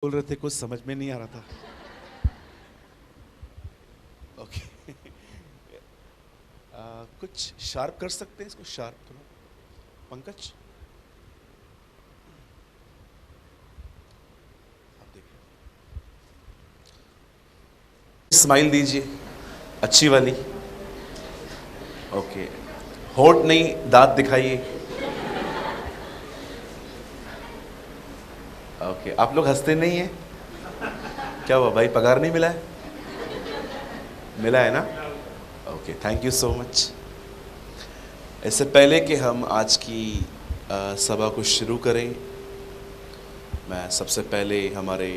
बोल रहे थे, कुछ समझ में नहीं आ रहा था। ओके। कुछ शार्प कर सकते हैं इसको, शार्प थोड़ा। पंकज, आप देखिए, स्माइल दीजिए, अच्छी वाली। ओके, होठ नहीं, दांत दिखाइए। ओके, आप लोग हंसते नहीं हैं? क्या हुआ भाई, पगार नहीं मिला है? मिला है ना? Okay, thank you so much. इससे पहले कि हम आज की सभा को शुरू करें, मैं सबसे पहले हमारे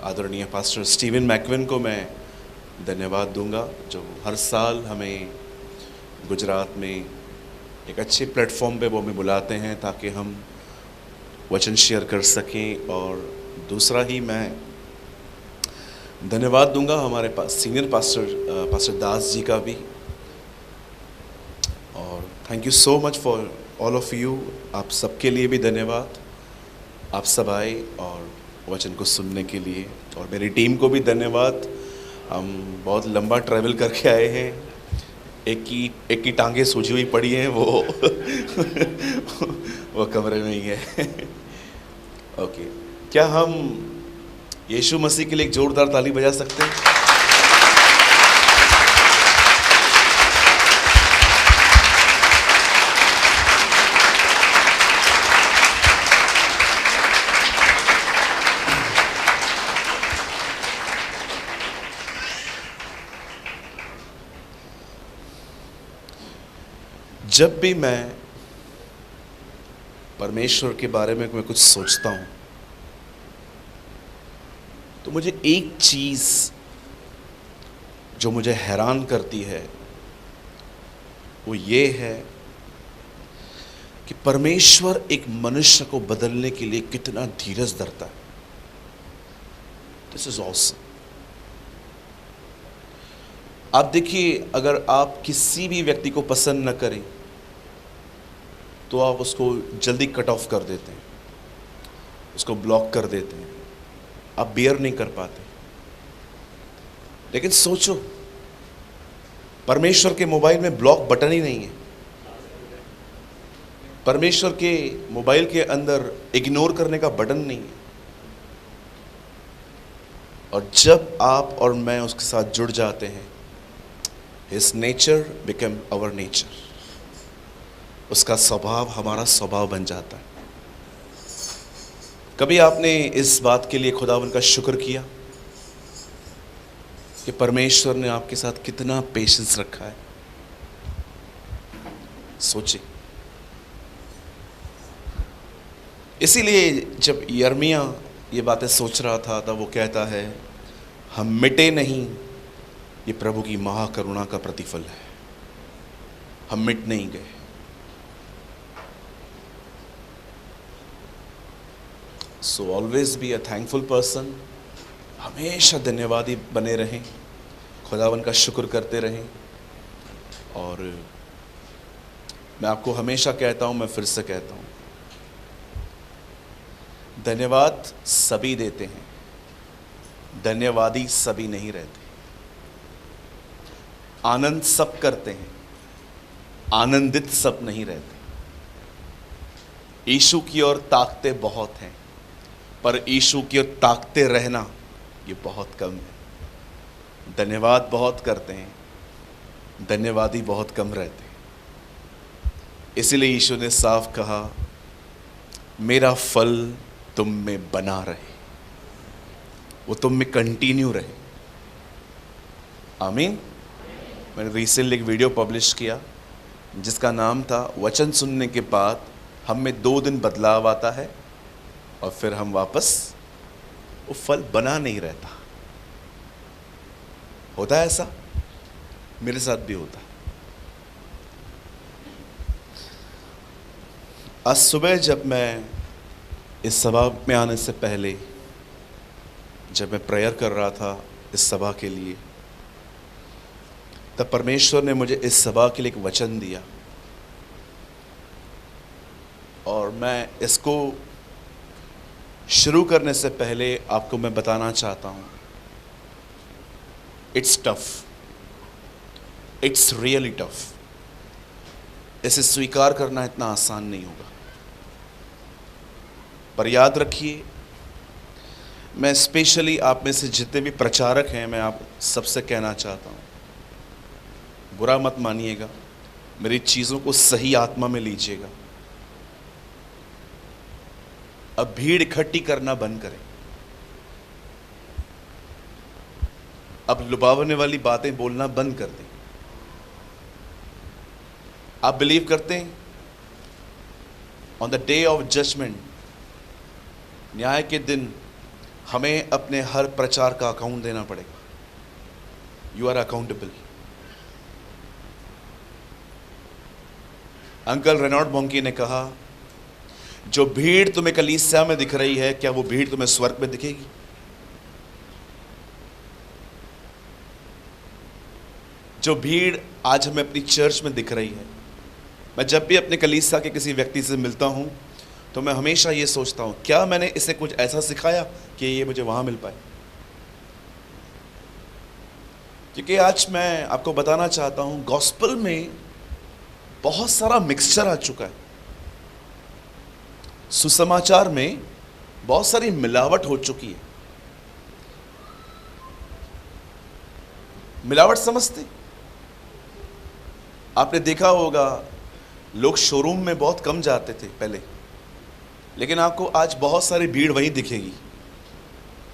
आदरणीय पास्टर स्टीवन मैकविन को मैं धन्यवाद दूंगा, जो हर साल हमें गुजरात में एक अच्छे प्लेटफॉर्म पे वो हमें बुलाते हैं ताकि हम वचन शेयर कर सकें। और दूसरा ही मैं धन्यवाद दूंगा हमारे पास सीनियर पास्टर दास जी का भी। और thank you so much for all of you, आप सबके लिए भी धन्यवाद। आप सब आए और वचन को सुनने के लिए, और मेरी टीम को भी धन्यवाद। हम बहुत लंबा ट्रैवल करके आए हैं, एक की टांगें सूजी हुई पड़ी हैं, वो कमरे में ही है। ओके, क्या हम यीशु मसीह के लिए एक जोरदार ताली बजा सकते हैं? जब भी मैं परमेश्वर के बारे में मैं कुछ सोचता हूँ तो मुझे एक चीज़ जो मुझे हैरान करती है वो ये है कि परमेश्वर एक मनुष्य को बदलने के लिए कितना धीरज धरता है। This is awesome. आप देखिए, अगर आप किसी भी व्यक्ति को पसंद न करें तो आप उसको जल्दी कट ऑफ कर देते हैं, उसको ब्लॉक कर देते हैं, आप बियर नहीं कर पाते। लेकिन सोचो, परमेश्वर के मोबाइल में ब्लॉक बटन ही नहीं है। परमेश्वर के मोबाइल के अंदर इग्नोर करने का बटन नहीं है। और जब आप और मैं उसके साथ जुड़ जाते हैं, his nature become our nature, उसका स्वभाव हमारा स्वभाव बन जाता है। कभी आपने इस बात के लिए खुदावन का शुक्र किया कि परमेश्वर ने आपके साथ कितना पेशेंस रखा है? सोचिए। इसीलिए जब यर्मिया ये बातें सोच रहा था तब वो कहता है, हम मिटे नहीं, ये प्रभु की महाकरुणा का प्रतिफल है। हम मिट नहीं गए। So always be a thankful person. हमेशा धन्यवादी बने रहें, खुदावन का शुक्र करते रहें। और मैं आपको हमेशा कहता हूं, मैं फिर से कहता हूं, धन्यवाद सभी देते हैं, धन्यवादी सभी नहीं रहते। आनंद सब करते हैं, आनंदित सब नहीं रहते। यीशु की ओर ताकते बहुत हैं, पर यीशु की ओर ताकते रहना ये बहुत कम है। धन्यवाद बहुत करते हैं, धन्यवादी बहुत कम रहते हैं। इसलिए यीशु ने साफ कहा, मेरा फल तुम में बना रहे, वो तुम में कंटिन्यू रहे। आमीन। मैंने रिसेंटली एक वीडियो पब्लिश किया जिसका नाम था, वचन सुनने के बाद हम में 2 दिन बदलाव आता है और फिर हम वापस वो फल बना नहीं रहता। होता है ऐसा? मेरे साथ भी होता। आज सुबह जब मैं इस सभा में आने से पहले जब मैं प्रेयर कर रहा था इस सभा के लिए, तब परमेश्वर ने मुझे इस सभा के लिए एक वचन दिया और मैं इसको शुरू करने से पहले आपको मैं बताना चाहता हूं, it's tough, it's really tough. इसे स्वीकार करना इतना आसान नहीं होगा। पर याद रखिए, मैं स्पेशली आप में से जितने भी प्रचारक हैं, मैं आप सबसे कहना चाहता हूं, बुरा मत मानिएगा, मेरी चीज़ों को सही आत्मा में लीजिएगा। अब भीड़ इकट्ठी करना बंद करें। अब लुभावने वाली बातें बोलना बंद कर दें। आप बिलीव करते हैं on the day of judgement, न्याय के दिन हमें अपने हर प्रचार का अकाउंट देना पड़ेगा। You are accountable. Uncle Reinhard Bonnke ने कहा, जो भीड़ तुम्हें कलीसिया में दिख रही है, क्या वो भीड़ तुम्हें स्वर्ग में दिखेगी? जो भीड़ आज हमें अपनी चर्च में दिख रही है, मैं जब भी अपने कलीसिया के किसी व्यक्ति से मिलता हूं तो मैं हमेशा ये सोचता हूं, क्या मैंने इसे कुछ ऐसा सिखाया कि ये मुझे वहां मिल पाए? क्योंकि आज मैं आपको बताना चाहता हूं, गॉस्पेल में बहुत सारा मिक्सचर आ चुका है। सुसमाचार में बहुत सारी मिलावट हो चुकी है। मिलावट समझते? आपने देखा होगा, लोग शोरूम में बहुत कम जाते थे पहले, लेकिन आपको आज बहुत सारी भीड़ वहीं दिखेगी।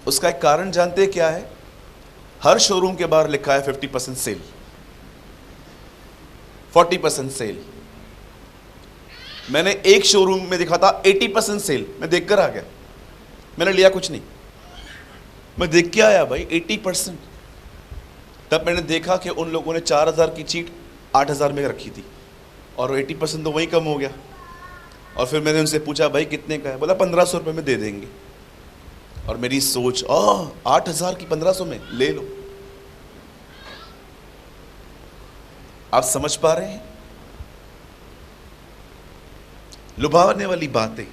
उसका एक कारण जानते हैं क्या है? हर शोरूम के बाहर लिखा है 50% सेल, 40% सेल। मैंने एक शोरूम में देखा था 80% सेल, मैं देखकर आ गया, मैंने लिया कुछ नहीं, मैं देख के आया भाई 80%। तब मैंने देखा कि उन लोगों ने 4000 की चीट 8000 में रखी थी और 80% तो वहीं कम हो गया। और फिर मैंने उनसे पूछा, भाई कितने का है? बोला 1500 रुपये में दे देंगे। और मेरी सोच, 8000 की 1500 में ले लो। आप समझ पा रहे हैं? लुभावने वाली बातें।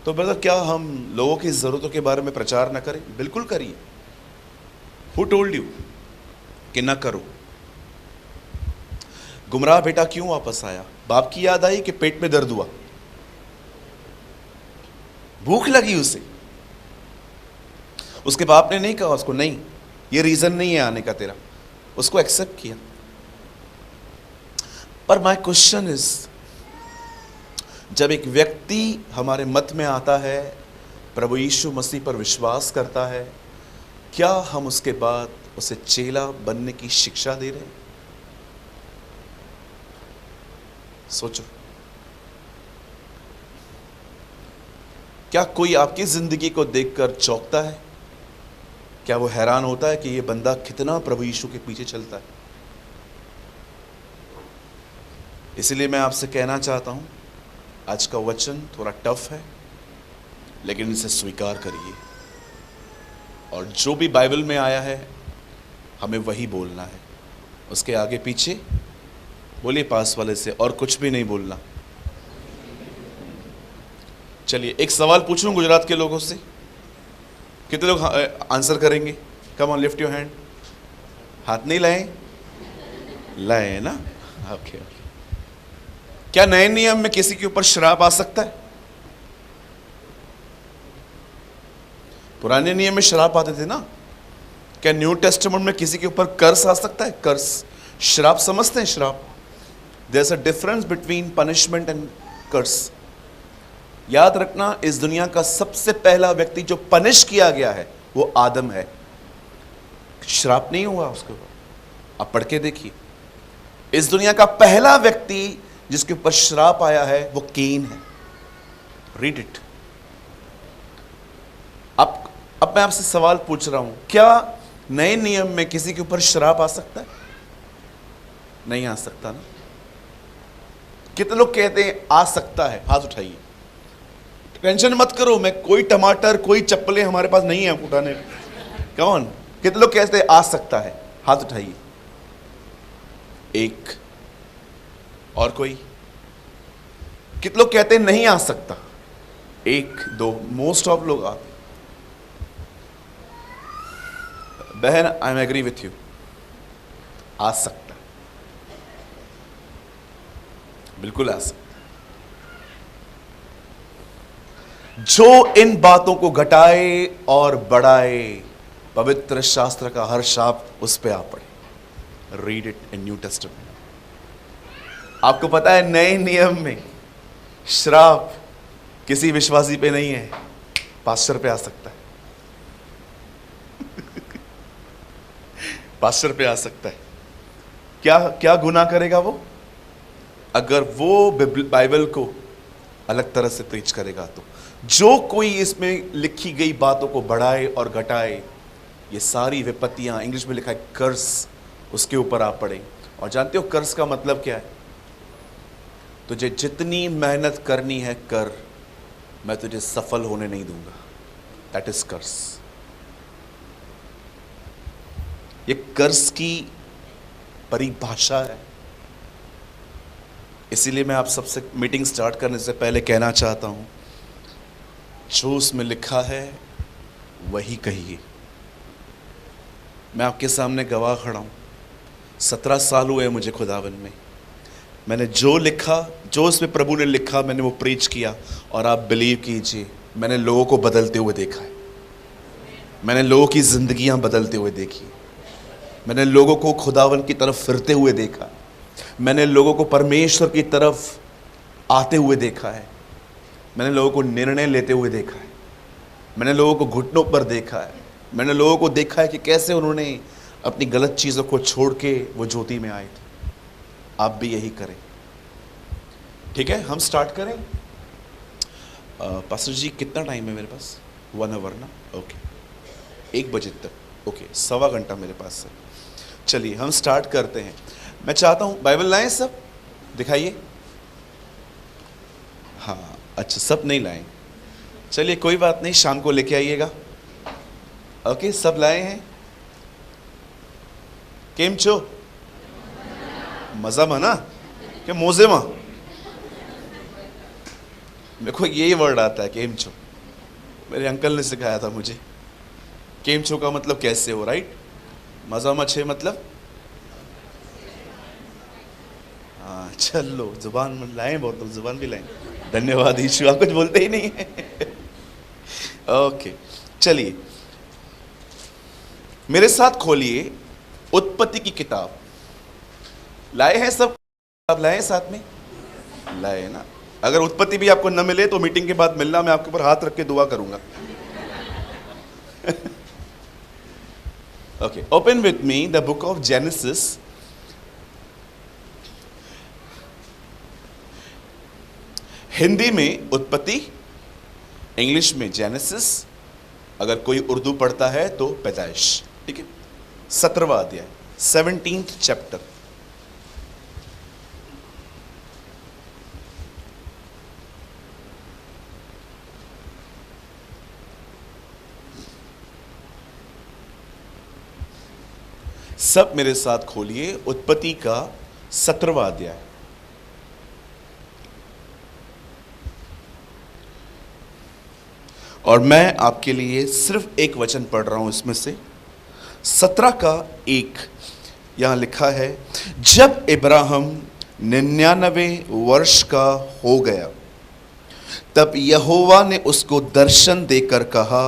तो ब्रदर, क्या हम लोगों की जरूरतों के बारे में प्रचार न करें? बिल्कुल करिए। हु टोल्ड यू कि ना करो? गुमराह बेटा क्यों वापस आया? बाप की याद आई कि पेट में दर्द हुआ, भूख लगी उसे। उसके बाप ने नहीं कहा उसको, नहीं ये रीजन नहीं है आने का तेरा, उसको एक्सेप्ट किया। पर माय क्वेश्चन इज, जब एक व्यक्ति हमारे मत में आता है, प्रभु यीशु मसीह पर विश्वास करता है, क्या हम उसके बाद उसे चेला बनने की शिक्षा दे रहे हैं? सोचो, क्या कोई आपकी जिंदगी को देखकर चौंकता है? क्या वो हैरान होता है कि ये बंदा कितना प्रभु यीशु के पीछे चलता है? इसलिए मैं आपसे कहना चाहता हूं, आज का वचन थोड़ा टफ है, लेकिन इसे स्वीकार करिए। और जो भी बाइबल में आया है हमें वही बोलना है, उसके आगे पीछे बोलिए पास वाले से, और कुछ भी नहीं बोलना। चलिए एक सवाल पूछूं गुजरात के लोगों से, कितने लोग आंसर करेंगे? Come on, lift your hand. हाथ नहीं लाए? लाए ना? Okay okay. क्या नए नियम में किसी के ऊपर श्राप आ सकता है? पुराने नियम में श्राप आते थे ना। क्या न्यू टेस्टामेंट में किसी के ऊपर कर्स आ सकता है? कर्स, श्राप समझते हैं? श्राप, there is a difference between punishment and curse. याद रखना, इस दुनिया का सबसे पहला व्यक्ति जो पनिश किया गया है वो आदम है। श्राप नहीं हुआ उसके ऊपर। आप पढ़ के देखिए, इस दुनिया का पहला व्यक्ति जिसके ऊपर श्राप आया है वो केन है। Read it. अब मैं आपसे सवाल पूछ रहा हूं, क्या नए नियम में किसी के ऊपर श्राप आ सकता है? नहीं आ सकता ना। कितने लोग कहते हैं आ सकता है? हाथ उठाइए। टेंशन मत करो, मैं कोई टमाटर कोई चप्पलें हमारे पास नहीं है उठाने। कौन? कितने लोग कहते हैं आ सकता है? हाथ उठाइए। एक और कोई? कितने लोग कहते हैं नहीं आ सकता? एक दो, मोस्ट ऑफ लोग आते। बहन, I am agree with you, आ सकता, बिल्कुल आ सकता। जो इन बातों को घटाए और बढ़ाए, पवित्र शास्त्र का हर शाप उस पे आ पड़े। Read it in New testament. आपको पता है नए नियम में श्राप किसी विश्वासी पे नहीं है, पास्टर पे आ सकता है। पास्टर पे आ सकता है। क्या क्या गुनाह करेगा वो? अगर वो बाइबल को अलग तरह से प्रीच करेगा तो। जो कोई इसमें लिखी गई बातों को बढ़ाए और घटाए, ये सारी विपत्तियां, इंग्लिश में लिखा है कर्स, उसके ऊपर आ पड़े। और जानते हो कर्स का मतलब क्या है? तुझे जितनी मेहनत करनी है कर, मैं तुझे सफल होने नहीं दूंगा। दैट इज कर्स। ये कर्स की परिभाषा है। इसीलिए मैं आप सबसे मीटिंग स्टार्ट करने से पहले कहना चाहता हूं, जो उसमें लिखा है वही कहिए। मैं आपके सामने गवाह खड़ा हूं, 17 साल हुए मुझे खुदावन में। मैंने जो लिखा, जो उसमें प्रभु ने लिखा, मैंने वो प्रीच किया। और आप बिलीव कीजिए, मैंने लोगों को बदलते हुए देखा है। मैंने लोगों की जिंदगियां बदलते हुए देखी। मैंने लोगों को खुदावन की तरफ फिरते हुए देखा। मैंने लोगों को परमेश्वर की तरफ आते हुए देखा है। मैंने लोगों को निर्णय लेते हुए देखा है। मैंने लोगों को घुटनों पर देखा है। मैंने लोगों को देखा है कि कैसे उन्होंने अपनी गलत चीज़ों को छोड़ के वो ज्योति में आए थे। आप भी यही करें, ठीक है? हम स्टार्ट करें। पास्टर जी कितना टाइम है मेरे पास? 1 आवर ना? ओके, 1 बजे तक। ओके, सवा घंटा मेरे पास है। चलिए हम स्टार्ट करते हैं। मैं चाहता हूँ बाइबल लाएं, सब दिखाइए। हाँ अच्छा, सब नहीं लाएं, चलिए कोई बात नहीं, शाम को लेके आइएगा। ओके, सब लाए हैं? केम छो? मजा मना क्या मोजे मा? मेरे को यही वर्ड आता है, केम छो। मेरे अंकल ने सिखाया था मुझे। केम छो का मतलब कैसे हो, राइट? मजा मा छे मतलब हाँ, चलो जुबान में लाए, बहुत लोग जुबान भी लाए। धन्यवाद ईशु, आप कुछ बोलते ही नहीं है। ओके, चलिए मेरे साथ खोलिए उत्पत्ति की किताब। लाए हैं सब? आप लाए साथ में? लाए ना? अगर उत्पत्ति भी आपको न मिले तो मीटिंग के बाद मिलना, मैं आपके ऊपर हाथ रख के दुआ करूंगा। Okay, open with me the book of genesis. Hindi में उत्पत्ति, इंग्लिश में जेनेसिस, अगर कोई उर्दू पढ़ता है तो पैदाइश, ठीक है? 17वां अध्याय, 17th चैप्टर। सब मेरे साथ खोलिए उत्पत्ति का 17वां अध्याय। और मैं आपके लिए सिर्फ एक वचन पढ़ रहा हूं इसमें से, 17 का 1। यहां लिखा है, जब इब्राहिम 99 वर्ष का हो गया, तब यहोवा ने उसको दर्शन देकर कहा,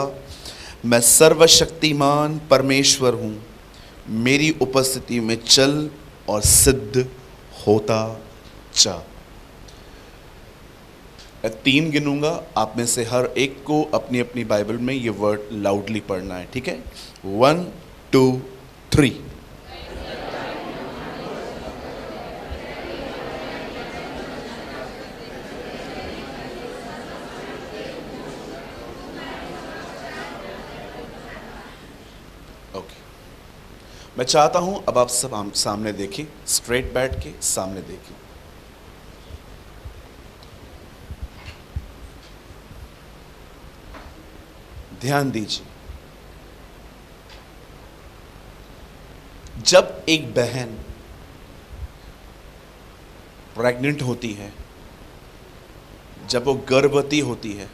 मैं सर्वशक्तिमान परमेश्वर हूं, मेरी उपस्थिति में चल और सिद्ध होता जा। मैं 3 गिनूंगा, आप में से हर एक को अपनी अपनी बाइबल में ये वर्ड लाउडली पढ़ना है, ठीक है? 1 2 3। ओके, मैं चाहता हूं अब आप सब सामने देखें, स्ट्रेट बैठ के सामने देखें। ध्यान दीजिए, जब एक बहन प्रेग्नेंट होती है जब वो गर्भवती होती है,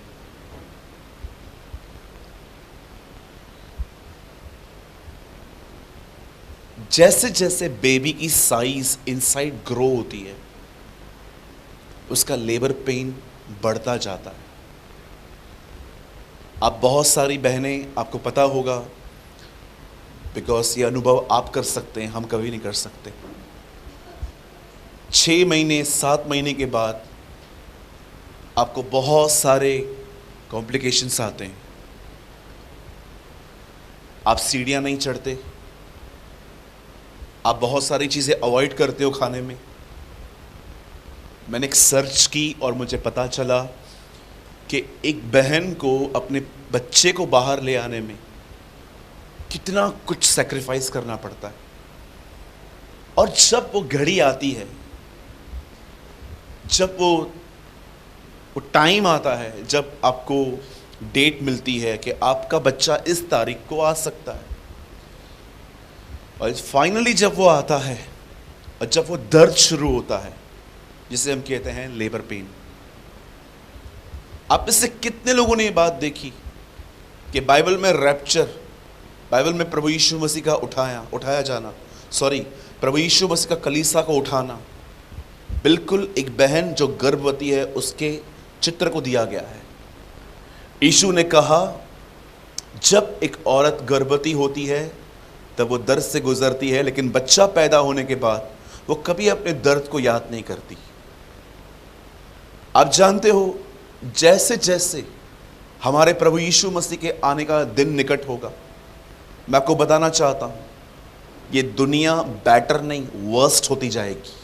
जैसे जैसे बेबी की साइज इनसाइड ग्रो होती है, उसका लेबर पेन बढ़ता जाता है। आप बहुत सारी बहनें, आपको पता होगा, बिकॉज ये अनुभव आप कर सकते हैं, हम कभी नहीं कर सकते। 6 महीने 7 महीने के बाद आपको बहुत सारे कॉम्प्लिकेशंस आते हैं। आप सीढ़ियां नहीं चढ़ते, आप बहुत सारी चीज़ें अवॉइड करते हो खाने में। मैंने एक सर्च की और मुझे पता चला कि एक बहन को अपने बच्चे को बाहर ले आने में कितना कुछ सैक्रिफाइस करना पड़ता है। और जब वो घड़ी आती है, जब वो टाइम आता है, जब आपको डेट मिलती है कि आपका बच्चा इस तारीख को आ सकता है, और फाइनली जब वो आता है और जब वो दर्द शुरू होता है, जिसे हम कहते हैं लेबर पेन। आप इससे कितने लोगों ने ये बात देखी कि बाइबल में रैप्चर, बाइबल में प्रभु यीशु मसीह का उठाया जाना, प्रभु यीशु मसीह का कलीसिया को उठाना, बिल्कुल एक बहन जो गर्भवती है उसके चित्र को दिया गया है। यीशु ने कहा, जब एक औरत गर्भवती होती है तब वो दर्द से गुजरती है, लेकिन बच्चा पैदा होने के बाद वो कभी अपने दर्द को याद नहीं करती। आप जानते हो, जैसे जैसे हमारे प्रभु यीशु मसीह के आने का दिन निकट होगा, मैं आपको बताना चाहता हूं, ये दुनिया बेटर नहीं वर्स्ट होती जाएगी।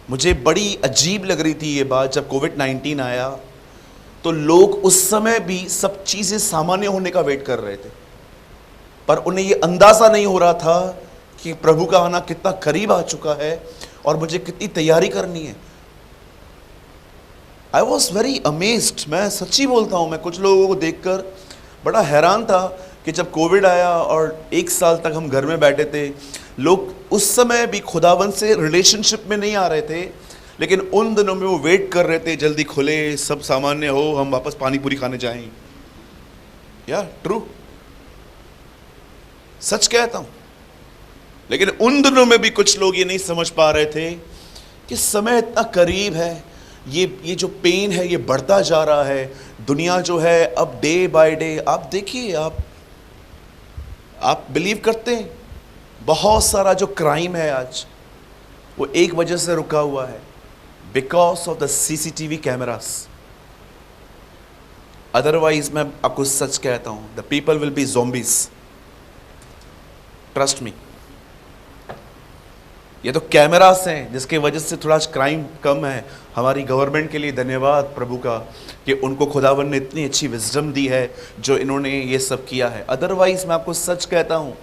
मुझे बड़ी अजीब लग रही थी ये बात, जब कोविड-19 आया तो लोग उस समय भी सब चीजें सामान्य होने का वेट कर रहे थे, पर उन्हें ये अंदाजा नहीं हो रहा था कि प्रभु का आना कितना करीब आ चुका है और मुझे कितनी तैयारी करनी है। आई वॉज वेरी अमेज्ड, मैं सच्ची बोलता हूँ, मैं कुछ लोगों को देखकर बड़ा हैरान था कि जब कोविड आया और 1 साल तक हम घर में बैठे थे, लोग उस समय भी खुदावन से रिलेशनशिप में नहीं आ रहे थे, लेकिन उन दिनों में वो वेट कर रहे थे जल्दी खुले, सब सामान्य हो, हम वापस पानी पूरी खाने जाएं। या ट्रू, सच कहता हूं। लेकिन उन दिनों में भी कुछ लोग ये नहीं समझ पा रहे थे कि समय इतना करीब है, ये जो पेन है ये बढ़ता जा रहा है। दुनिया जो है अब डे बाय डे, आप देखिए, आप बिलीव करते हैं, बहुत सारा जो क्राइम है आज वो एक वजह से रुका हुआ है, because of the CCTV cameras. Otherwise मैं आपको सच कहता हूं, the people will be zombies, trust me. ये तो कैमरास हैं जिसके वजह से थोड़ा क्राइम कम है। हमारी गवर्नमेंट के लिए धन्यवाद प्रभु का कि उनको खुदावन ने इतनी अच्छी विजडम दी है जो इन्होंने ये सब किया है। अदरवाइज मैं आपको सच कहता हूं,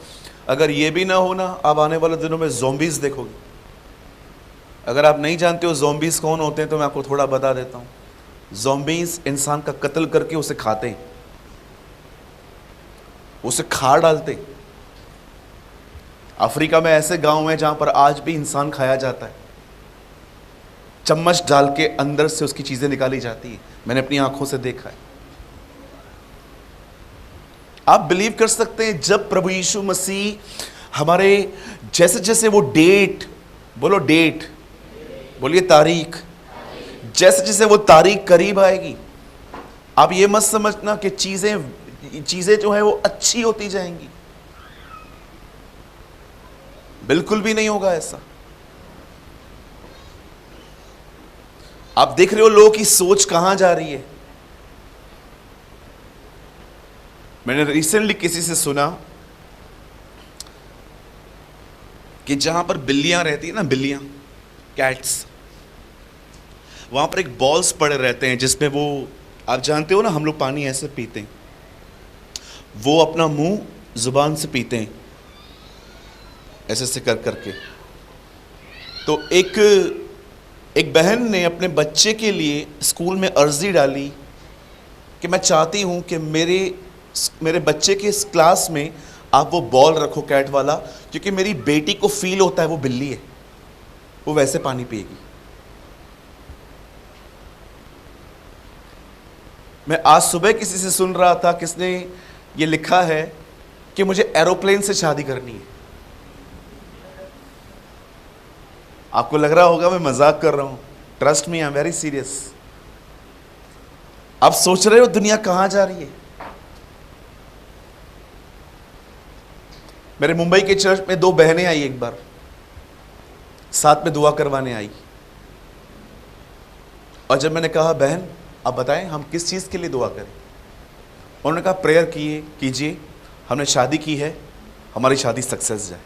अगर ये भी ना हो ना, आप आने वाले दिनों में ज़ॉम्बीज देखोगे। अगर आप नहीं जानते हो ज़ॉम्बीज कौन होते हैं तो मैं आपको थोड़ा बता देता हूं। ज़ॉम्बीज इंसान का कत्ल करके उसे खाते हैं, उसे खा डालते हैं। अफ्रीका में ऐसे गांव हैं जहां पर आज भी इंसान खाया जाता है, चम्मच डाल के अंदर से उसकी चीजें निकाली जाती है। मैंने अपनी आंखों से देखा है। आप बिलीव कर सकते हैं, जब प्रभु यीशु मसीह हमारे जैसे जैसे वो डेट, बोलो डेट, बोलिए तारीख, जैसे जैसे वो तारीख करीब आएगी, आप ये मत समझना कि चीजें जो है वो अच्छी होती जाएंगी। बिल्कुल भी नहीं होगा ऐसा। आप देख रहे हो लोगों की सोच कहां जा रही है। मैंने रिसेंटली किसी से सुना कि जहां पर बिल्लियां रहती है ना, बिल्लियां, कैट्स, वहां पर एक बॉल्स पड़े रहते हैं जिसमें वो, आप जानते हो ना, हम लोग पानी ऐसे पीते हैं, वो अपना मुंह जुबान से पीते हैं, ऐसे से कर करके। तो एक बहन ने अपने बच्चे के लिए स्कूल में अर्जी डाली कि मैं चाहती हूं कि मेरे बच्चे के इस क्लास में आप वो बॉल रखो कैट वाला, क्योंकि मेरी बेटी को फील होता है वो बिल्ली है, वो वैसे पानी पिएगी। मैं आज सुबह किसी से सुन रहा था, किसने ये लिखा है कि मुझे एरोप्लेन से शादी करनी है। आपको लग रहा होगा मैं मजाक कर रहा हूं, trust me, I am very serious. आप सोच रहे हो दुनिया कहां जा रही है। मेरे मुंबई के चर्च में 2 बहनें आई, एक बार साथ में दुआ करवाने आई, और जब मैंने कहा बहन आप बताएं हम किस चीज के लिए दुआ करें, उन्होंने कहा प्रेयर कीजिए, हमने शादी की है, हमारी शादी सक्सेस जाए।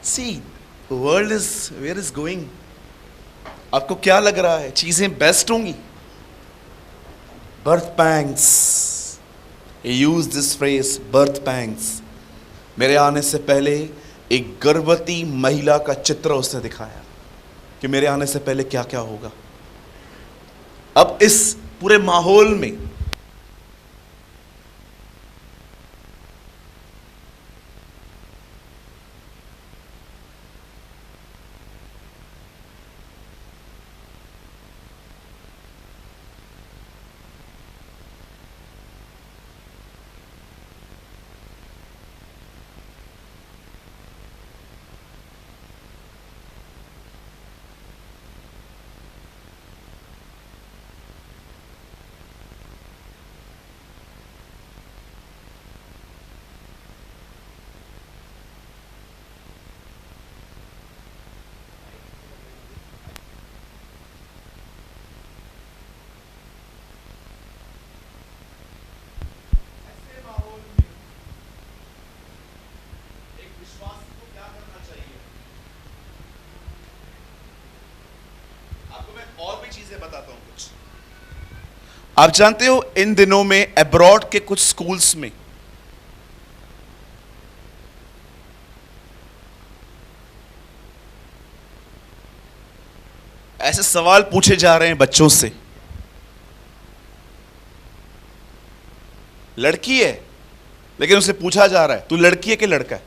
See world is where is going. आपको क्या लग रहा है चीजें बेस्ट होंगी? Birth pangs, use this phrase, birth pangs. मेरे आने से पहले एक गर्भवती महिला का चित्र उसने दिखाया कि मेरे आने से पहले क्या क्या होगा। अब इस पूरे माहौल में बताता हूं कुछ। आप जानते हो इन दिनों में अब्रॉड के कुछ स्कूल्स में ऐसे सवाल पूछे जा रहे हैं बच्चों से, लड़की है लेकिन उसे पूछा जा रहा है तू लड़की है कि लड़का है,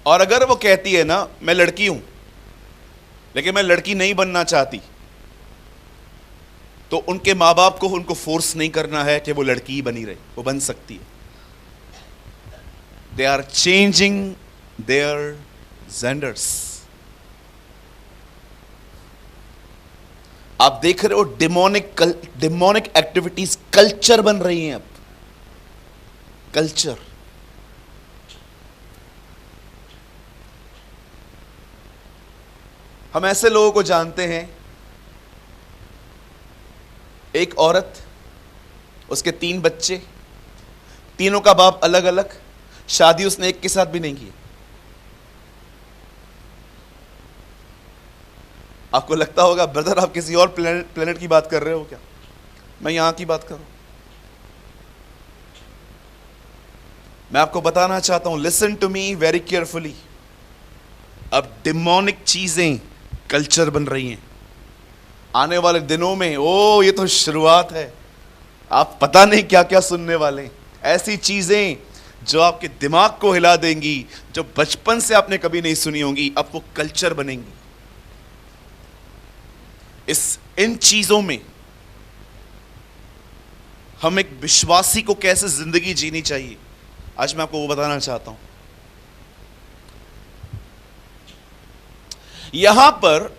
और अगर वो कहती है ना मैं लड़की हूं लेकिन मैं लड़की नहीं बनना चाहती, तो उनके मां बाप को उनको फोर्स नहीं करना है कि वो लड़की ही बनी रहे, वो बन सकती है। They are changing their genders. आप देख रहे हो डिमोनिक एक्टिविटीज कल्चर बन रही हैं। अब कल्चर, हम ऐसे लोगों को जानते हैं, एक औरत, उसके 3 बच्चे, तीनों का बाप अलग अलग, शादी उसने एक के साथ भी नहीं की। आपको लगता होगा ब्रदर आप किसी और प्लेनेट की बात कर रहे हो क्या? मैं यहां की बात कर रहा हूं। मैं आपको बताना चाहता हूं, listen to me very carefully. अब डिमोनिक चीजें कल्चर बन रही हैं। आने वाले दिनों में, ओ ये तो शुरुआत है, आप पता नहीं क्या क्या सुनने वाले हैं। ऐसी चीजें जो आपके दिमाग को हिला देंगी, जो बचपन से आपने कभी नहीं सुनी होंगी, अब वो कल्चर बनेंगी। इन चीजों में हम एक विश्वासी को कैसे जिंदगी जीनी चाहिए, आज मैं आपको वो बताना चाहता हूं। यहां पर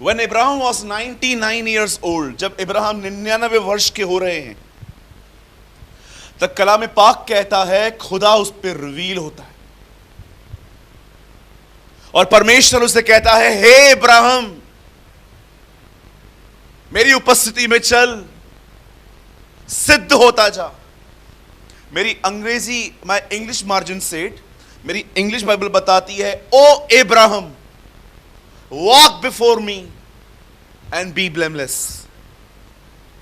When Abraham was 99 years old, जब इब्राहिम 99 वर्ष के हो रहे हैं, तब कलाम पाक कहता है खुदा उस पर रिवील होता है और परमेश्वर उसे कहता है हे इब्राहिम मेरी उपस्थिति में चल, सिद्ध होता जा। मेरी अंग्रेजी, माय इंग्लिश मार्जिन सेट, मेरी इंग्लिश बाइबल बताती है O Ibrahim walk before me and be blameless.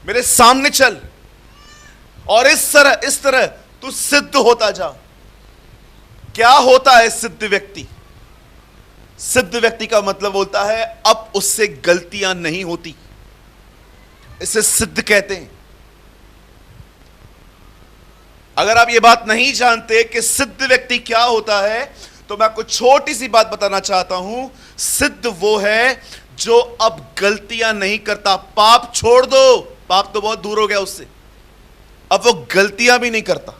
मेरे सामने चल और इस तरह तू सिद्ध होता जा। क्या होता है सिद्ध व्यक्ति? सिद्ध व्यक्ति का मतलब होता है अब उससे गलतियां नहीं होती, इसे सिद्ध कहते हैं। अगर आप ये बात नहीं जानते कि सिद्ध व्यक्ति क्या होता है, तो मैं आपको छोटी सी बात बताना चाहता हूं। सिद्ध वो है जो अब गलतियां नहीं करता, पाप छोड़ दो, पाप तो बहुत दूर हो गया उससे, अब वो गलतियां भी नहीं करता।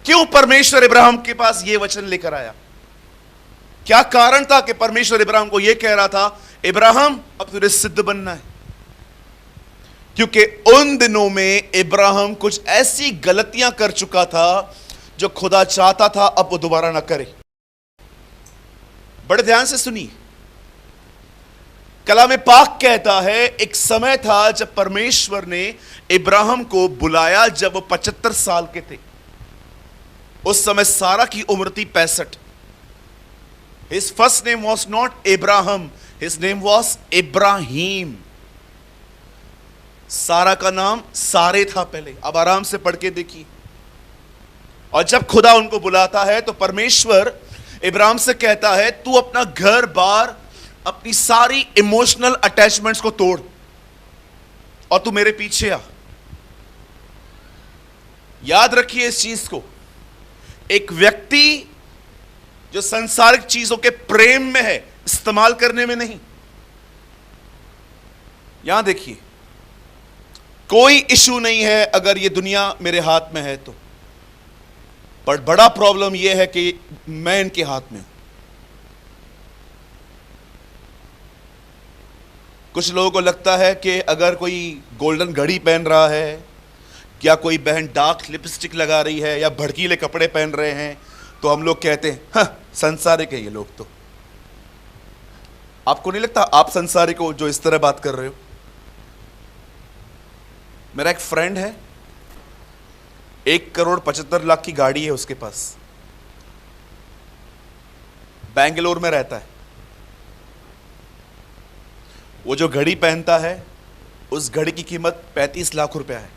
क्यों परमेश्वर इब्राहिम के पास यह वचन लेकर आया? क्या कारण था कि परमेश्वर इब्राहिम को यह कह रहा था, इब्राहिम अब तुझे सिद्ध बनना है? क्योंकि उन दिनों में इब्राहिम कुछ ऐसी गलतियां कर चुका था जो खुदा चाहता था अब वो दोबारा ना करे। बड़े ध्यान से सुनिए, कलाम पाक कहता है एक समय था जब परमेश्वर ने इब्राहिम को बुलाया, जब वो 75 साल के थे। उस समय सारा की उम्र थी 65। His first name was not Ibrahim, his name was Ibrahim. सारा का नाम सारे था पहले। अब आराम से पढ़ के देखिए। और जब खुदा उनको बुलाता है तो परमेश्वर इब्राहिम से कहता है, तू अपना घर बार, अपनी सारी इमोशनल अटैचमेंट्स को तोड़ और तू मेरे पीछे आ। याद रखिए इस चीज को, एक व्यक्ति जो सांसारिक चीजों के प्रेम में है, इस्तेमाल करने में नहीं। यहां देखिए, कोई इशू नहीं है अगर ये दुनिया मेरे हाथ में है तो, पर बड़ा प्रॉब्लम यह है कि मैं इनके हाथ में हूं। कुछ लोगों को लगता है कि अगर कोई गोल्डन घड़ी पहन रहा है, या कोई बहन डार्क लिपस्टिक लगा रही है, या भड़कीले कपड़े पहन रहे हैं, तो हम लोग कहते हैं हाँ संसारिक है ये लोग। तो आपको नहीं लगता आप संसारिक हो जो इस तरह बात कर रहे हो? मेरा एक फ्रेंड है, 1,75,00,000 की गाड़ी है उसके पास, बेंगलोर में रहता है। वो जो घड़ी पहनता है उस घड़ी की कीमत 35 लाख रुपया है।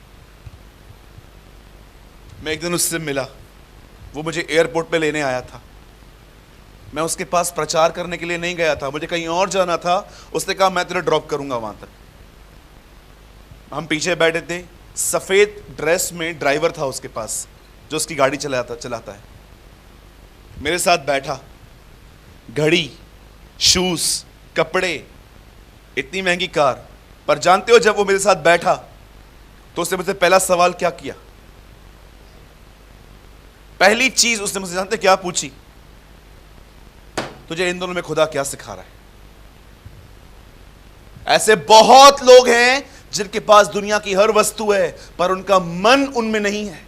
मैं एक दिन उससे मिला, वो मुझे एयरपोर्ट पे लेने आया था। मैं उसके पास प्रचार करने के लिए नहीं गया था, मुझे कहीं और जाना था। उसने कहा मैं तुझे ड्रॉप करूंगा वहां तक। हम पीछे बैठे थे, सफेद ड्रेस में ड्राइवर था उसके पास जो उसकी गाड़ी चलाता है। मेरे साथ बैठा, घड़ी, शूज, कपड़े, इतनी महंगी कार। पर जानते हो जब वो मेरे साथ बैठा तो उसने मुझसे पहला सवाल क्या किया? पहली चीज उसने मुझसे जानते क्या पूछी? तुझे इन दोनों में खुदा क्या सिखा रहा है? ऐसे बहुत लोग हैं जिनके पास दुनिया की हर वस्तु है पर उनका मन उनमें नहीं है।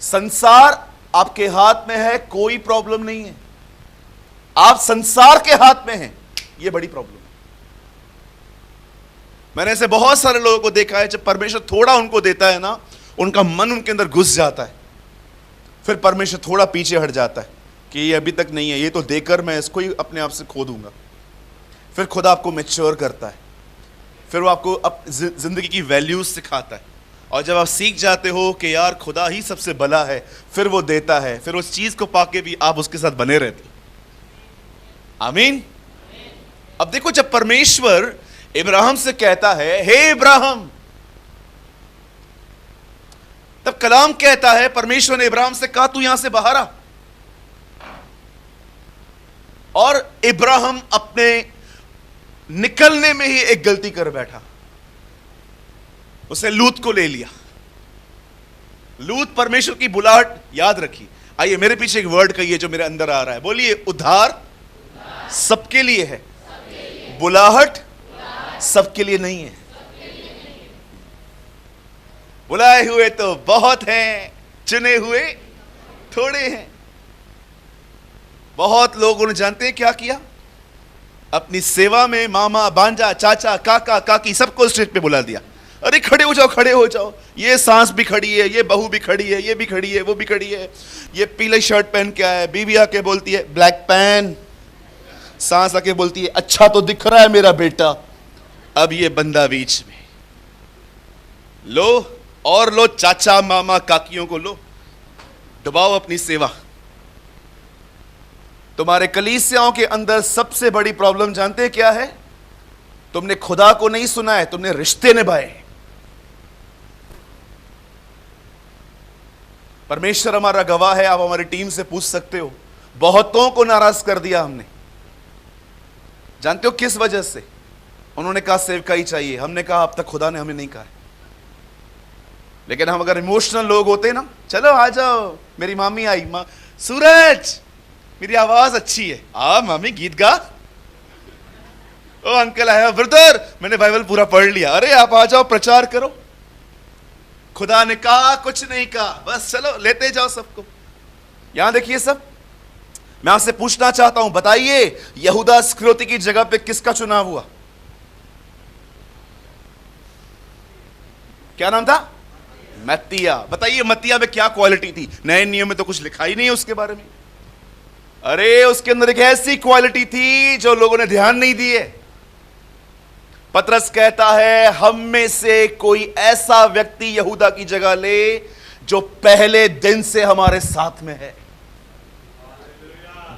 संसार आपके हाथ में है, कोई प्रॉब्लम नहीं है। आप संसार के हाथ में हैं, यह बड़ी प्रॉब्लम है। मैंने ऐसे बहुत सारे लोगों को देखा है, जब परमेश्वर थोड़ा उनको देता है ना, उनका मन उनके अंदर घुस जाता है। फिर परमेश्वर थोड़ा पीछे हट जाता है कि ये अभी तक नहीं है, ये तो देकर मैं इसको ही अपने आप से खो दूंगा। फिर खुदा आपको मैच्योर करता है, फिर वो आपको जिंदगी की वैल्यूज सिखाता है। और जब आप सीख जाते हो कि यार खुदा ही सबसे भला है, फिर वो देता है, फिर उस चीज को पाके भी आप उसके साथ बने रहते। आमीन। अब देखो, जब परमेश्वर इब्राहिम से कहता है हे इब्राहिम, तब कलाम कहता है परमेश्वर ने इब्राहिम से कहा तू यहां से बाहर आ। और इब्राहिम अपने निकलने में ही एक गलती कर बैठा, उसने लूत को ले लिया। लूत परमेश्वर की बुलाहट याद रखी। आइए मेरे पीछे एक वर्ड कहिए जो मेरे अंदर आ रहा है, बोलिए उद्धार सबके लिए है, बुलाहट सबके लिए नहीं है। बुलाए हुए तो बहुत हैं, चुने हुए थोड़े हैं। बहुत लोगों ने जानते हैं क्या किया? अपनी सेवा में मामा, भांजा, चाचा, काका, काकी सबको स्टेज पे बुला दिया। अरे खड़े हो जाओ, खड़े हो जाओ। ये सास भी खड़ी है, ये बहू भी खड़ी है, ये भी खड़ी है, वो भी खड़ी है। ये पीले शर्ट पहन के आया है, बीवी आके बोलती है ब्लैक पैन, सास आके बोलती है अच्छा तो दिख रहा है मेरा बेटा। अब ये बंदा बीच में, लो और लो, चाचा, मामा, काकियों को लो, दबाओ अपनी सेवा। तुम्हारे कलीसियाओं के अंदर सबसे बड़ी प्रॉब्लम जानते हैं क्या है? तुमने खुदा को नहीं सुना है, तुमने रिश्ते निभाए। परमेश्वर हमारा गवाह है, आप हमारी टीम से पूछ सकते हो। बहुतों को नाराज कर दिया हमने। जानते हो किस वजह से? उन्होंने कहा सेवकाई चाहिए, हमने कहा अब तक खुदा ने हमें नहीं कहा है। लेकिन हम अगर इमोशनल लोग होते ना, चलो आ जाओ, मेरी मामी आई, सूरज मेरी आवाज अच्छी है, आ मामी गीत गा। ओ अंकल आया, ब्रदर मैंने बाइबल पूरा पढ़ लिया, अरे आप आ जाओ प्रचार करो। खुदा ने कहा कुछ नहीं कहा, बस चलो लेते जाओ सबको। यहां देखिए सब, मैं आपसे पूछना चाहता हूं, बताइए यहूदा इस्करियोती की जगह पे किसका चुनाव हुआ? क्या नाम था? मत्तिया। बताइए मत्तिया में क्या क्वालिटी थी? नए नियम में तो कुछ लिखा ही नहीं है उसके बारे में। अरे उसके अंदर एक ऐसी क्वालिटी थी जो लोगों ने ध्यान नहीं दिए। पतरस कहता है हम में से कोई ऐसा व्यक्ति यहूदा की जगह ले जो पहले दिन से हमारे साथ में है।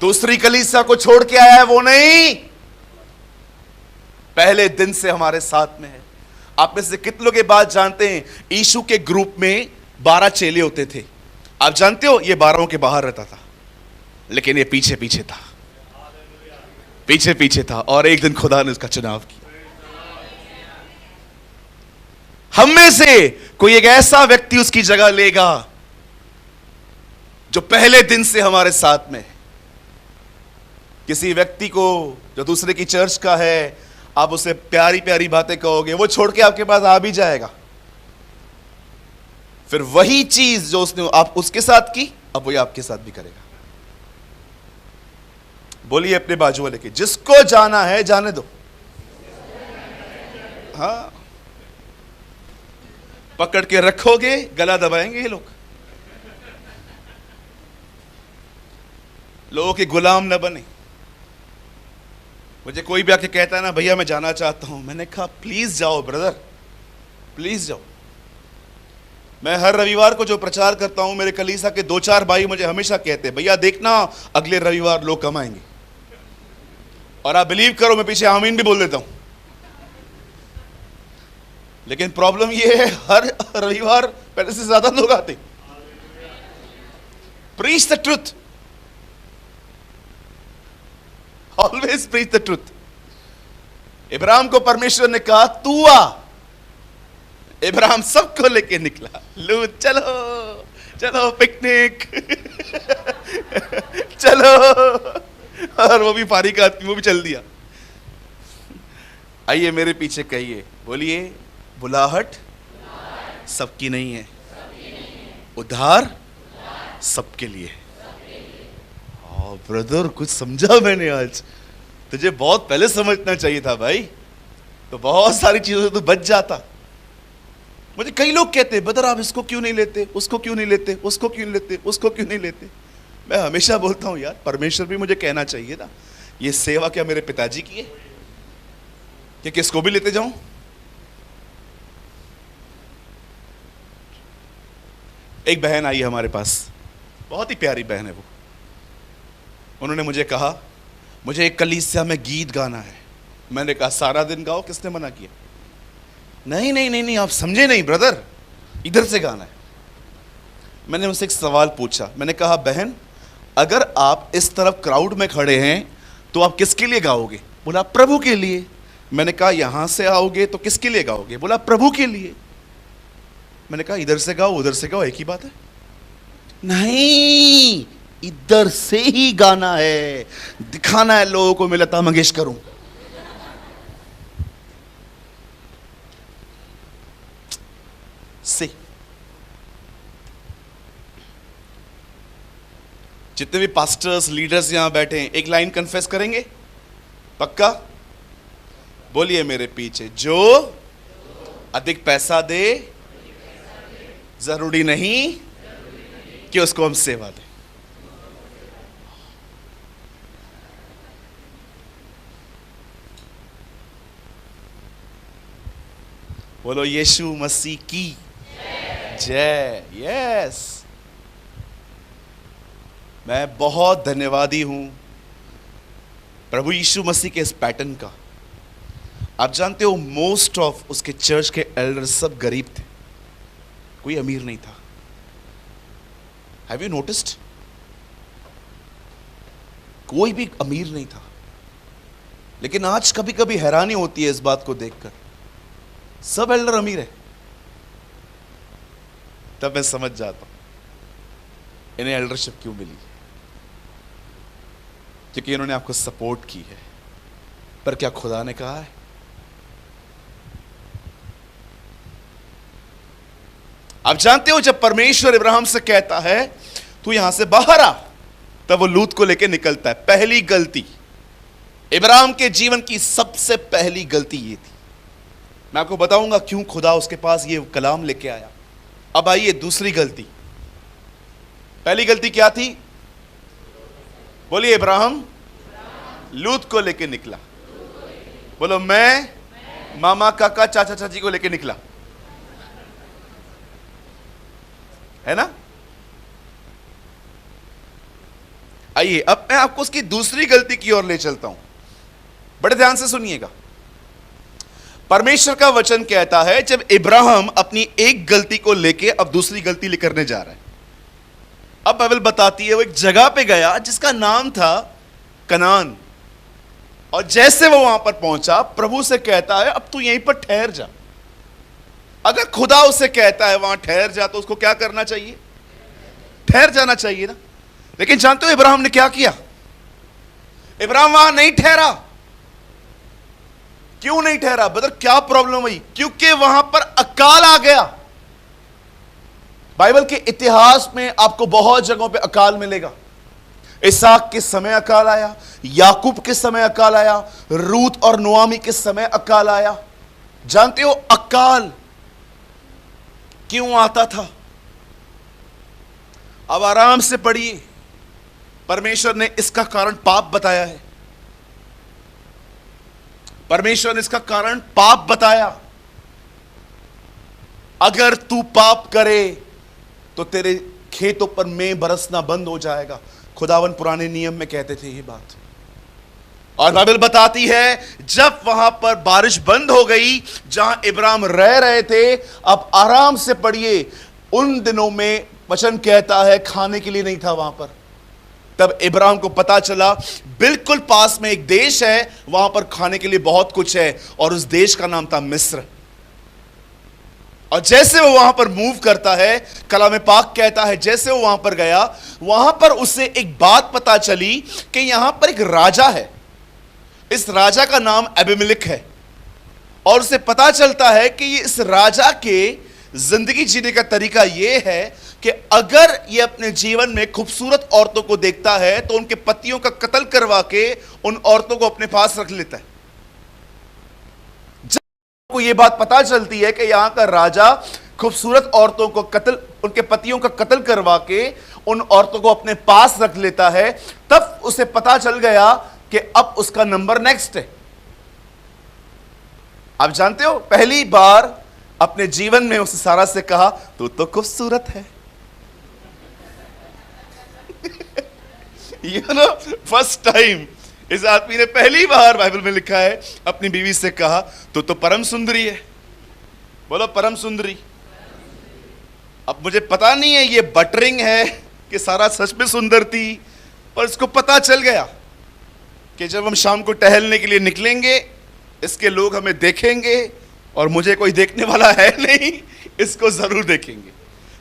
दूसरी कलीसिया को छोड़ के आया है वो नहीं, पहले दिन से हमारे साथ में है। आप में से कितने लोग ये बात जानते हैं? यीशु के ग्रुप में 12 चेले होते थे। आप जानते हो ये 12 के बाहर रहता था, लेकिन ये पीछे पीछे था, पीछे पीछे था, और एक दिन खुदा ने उसका चुनाव किया। हम में से कोई एक ऐसा व्यक्ति उसकी जगह लेगा जो पहले दिन से हमारे साथ में है। किसी व्यक्ति को जो दूसरे की चर्च का है, आप उसे प्यारी प्यारी बातें कहोगे, वो छोड़ के आपके पास आ भी जाएगा। फिर वही चीज जो उसने आप उसके साथ की, अब वही आपके साथ भी करेगा। बोलिए अपने बाजू वाले के, जिसको जाना है जाने दो। हाँ, पकड़ के रखोगे गला दबाएंगे ये लोग। लोगों के गुलाम न बने। मुझे कोई भी आके कहता है ना, भैया मैं जाना चाहता हूं, मैंने कहा प्लीज जाओ ब्रदर, प्लीज जाओ। मैं हर रविवार को जो प्रचार करता हूं, मेरे कलीसिया के 2-4 भाई मुझे हमेशा कहते हैं, भैया देखना अगले रविवार लोग कम आएंगे। और आप बिलीव करो मैं पीछे आमीन भी बोल देता हूं। लेकिन प्रॉब्लम ये है हर रविवार पहले से ज्यादा लोग आते। Preach the truth, always preach the truth. Ibrahim को परमेश्वर ने कहा तू आ, इब्राहिम सबको लेके निकला, लो चलो चलो पिकनिक चलो, और वो भी फारिग आदमी, वो भी चल दिया। आइए मेरे पीछे कहिए, बोलिए बुलाहट सबकी नहीं है, उद्धार सबके लिए। ब्रदर कुछ समझा मैंने आज, तुझे बहुत पहले समझना चाहिए था भाई, तो बहुत सारी चीजों से तू बच जाता। मुझे कई लोग कहते हैं ब्रदर आप इसको क्यों नहीं लेते, उसको क्यों नहीं लेते, उसको क्यों नहीं लेते, उसको क्यों नहीं लेते। मैं हमेशा बोलता हूं यार, परमेश्वर भी मुझे कहना चाहिए था, ये सेवा क्या मेरे पिताजी की है कि किसको भी लेते जाऊं। एक बहन आई हमारे पास, बहुत ही प्यारी बहन है वो। उन्होंने मुझे कहा मुझे एक कलीसिया में गीत गाना है। मैंने कहा सारा दिन गाओ, किसने मना किया? नहीं नहीं नहीं नहीं, आप समझे नहीं ब्रदर, इधर से गाना है। मैंने उनसे एक सवाल पूछा, मैंने कहा बहन अगर आप इस तरफ क्राउड में खड़े हैं तो आप किसके लिए गाओगे? बोला प्रभु के लिए। मैंने कहा यहां से आओगे तो किसके लिए गाओगे? बोला प्रभु के लिए। मैंने कहा इधर से गाओ उधर से गाओ एक ही बात है। नहीं, इधर से ही गाना है, दिखाना है लोगों को मैं लता मंगेशकर हूं। से जितने भी पास्टर्स लीडर्स यहां बैठे हैं, एक लाइन कन्फेस करेंगे पक्का? बोलिए मेरे पीछे, जो अधिक पैसा दे जरूरी नहीं कि उसको हम सेवा दें। बोलो यीशु मसीह की जय। यस, मैं बहुत धन्यवादी हूं प्रभु यीशु मसीह के इस पैटर्न का। आप जानते हो मोस्ट ऑफ उसके चर्च के एल्डर सब गरीब थे, कोई अमीर नहीं था। Have you noticed? कोई भी अमीर नहीं था। लेकिन आज कभी कभी हैरानी होती है इस बात को देखकर, सब एल्डर अमीर है। तब मैं समझ जाता हूं इन्हें एल्डरशिप क्यों मिली, क्योंकि इन्होंने आपको सपोर्ट की है। पर क्या खुदा ने कहा है? आप जानते हो जब परमेश्वर इब्राहिम से कहता है तू यहां से बाहर आ, तब वो लूत को लेकर निकलता है। पहली गलती, इब्राहिम के जीवन की सबसे पहली गलती ये थी। मैं आपको बताऊंगा क्यों खुदा उसके पास ये कलाम लेके आया। अब आइए दूसरी गलती। पहली गलती क्या थी? बोलिए। इब्राहिम लूत को लेके निकला। बोलो, मैं मामा काका चाचा चाची को लेके निकला, है ना? आइए अब मैं आपको उसकी दूसरी गलती की ओर ले चलता हूं। बड़े ध्यान से सुनिएगा। परमेश्वर का वचन कहता है जब इब्राहिम अपनी एक गलती को लेके अब दूसरी गलती लेकर जा रहा है। अब बाइबल बताती है वो एक जगह पे गया जिसका नाम था कनान, और जैसे वो वहां पर पहुंचा प्रभु से कहता है अब तू यहीं पर ठहर जा। अगर खुदा उसे कहता है वहां ठहर जा तो उसको क्या करना चाहिए? ठहर जाना चाहिए ना। लेकिन जानते हो इब्राहिम ने क्या किया? इब्राहिम वहां नहीं ठहरा। क्यों नहीं ठहरा? ब्रदर क्या प्रॉब्लम हुई? क्योंकि वहां पर अकाल आ गया। बाइबल के इतिहास में आपको बहुत जगहों पे अकाल मिलेगा। इसहाक के समय अकाल आया, याकूब के समय अकाल आया, रूत और नुआमी के समय अकाल आया। जानते हो अकाल क्यों आता था? अब आराम से पढ़िए। परमेश्वर ने इसका कारण पाप बताया है। परमेश्वर ने इसका कारण पाप बताया। अगर तू पाप करे तो तेरे खेतों पर मेंह बरसना बंद हो जाएगा। खुदावन पुराने नियम में कहते थे ये बात। और बाइबल बताती है जब वहां पर बारिश बंद हो गई जहां इब्राहिम रह रहे थे, अब आराम से पढ़िए, उन दिनों में वचन कहता है खाने के लिए नहीं था वहां पर। तब इब्राहिम को पता चला बिल्कुल पास में एक देश है, वहां पर खाने के लिए बहुत कुछ है, और उस देश का नाम था मिस्र। और जैसे वो वहां पर मूव करता है, कलाम पाक कहता है जैसे वो वहां पर गया, वहां पर उसे एक बात पता चली कि यहां पर एक राजा है। इस राजा का नाम अबीमेलेक है। और उसे पता चलता है कि इस राजा के जिंदगी जीने का तरीका यह है कि अगर ये अपने जीवन में खूबसूरत औरतों को देखता है तो उनके पतियों का कत्ल करवा के उन औरतों को अपने पास रख लेता है। जब को ये बात पता चलती है कि यहां का राजा खूबसूरत औरतों को उनके पतियों का कत्ल करवा के उन औरतों को अपने पास रख लेता है, तब उसे पता चल गया कि अब उसका नंबर नेक्स्ट है। आप जानते हो पहली बार अपने जीवन में उसे सारा से कहा तू तो खूबसूरत है। फर्स्ट टाइम इस आदमी ने पहली बार बाइबल में लिखा है अपनी बीवी से कहा तू तो परम सुंदरी है। बोलो परम सुंदरी। अब मुझे पता नहीं है ये बटरिंग है कि सारा सच में सुंदर थी, पर इसको पता चल गया कि जब हम शाम को टहलने के लिए निकलेंगे इसके लोग हमें देखेंगे और मुझे कोई देखने वाला है नहीं, इसको जरूर देखेंगे।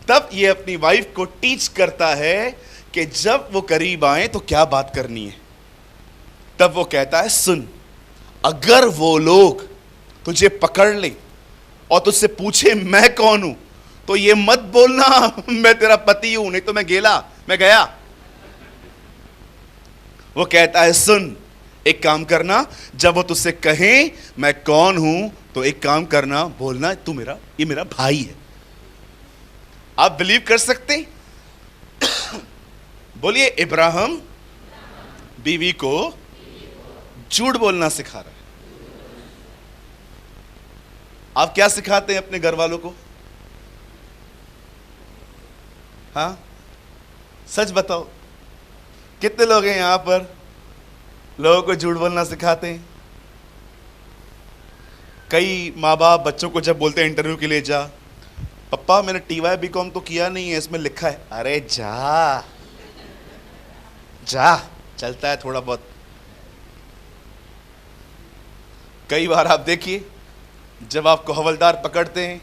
तब ये अपनी वाइफ को टीच करता है कि जब वो करीब आए तो क्या बात करनी है। तब वो कहता है सुन, अगर वो लोग तुझे पकड़ ले और तुझसे पूछे मैं कौन हूं तो ये मत बोलना मैं तेरा पति हूं, नहीं तो मैं गया। वो कहता है सुन, एक काम करना, जब वो तुझसे कहे मैं कौन हूं तो एक काम करना, बोलना ये मेरा भाई है। आप बिलीव कर सकते? बोलिए इब्राहिम बीवी को झूठ बोलना सिखा रहा है। आप क्या सिखाते हैं अपने घर वालों को? हाँ सच बताओ, कितने लोग हैं यहां पर लोगों को झूठ बोलना सिखाते हैं? कई माँ बाप बच्चों को जब बोलते हैं इंटरव्यू के लिए जा, पप्पा मैंने TY BCom तो किया नहीं है, इसमें लिखा है। अरे जा चलता है थोड़ा बहुत। कई बार आप देखिए, जब आपको हवलदार पकड़ते हैं,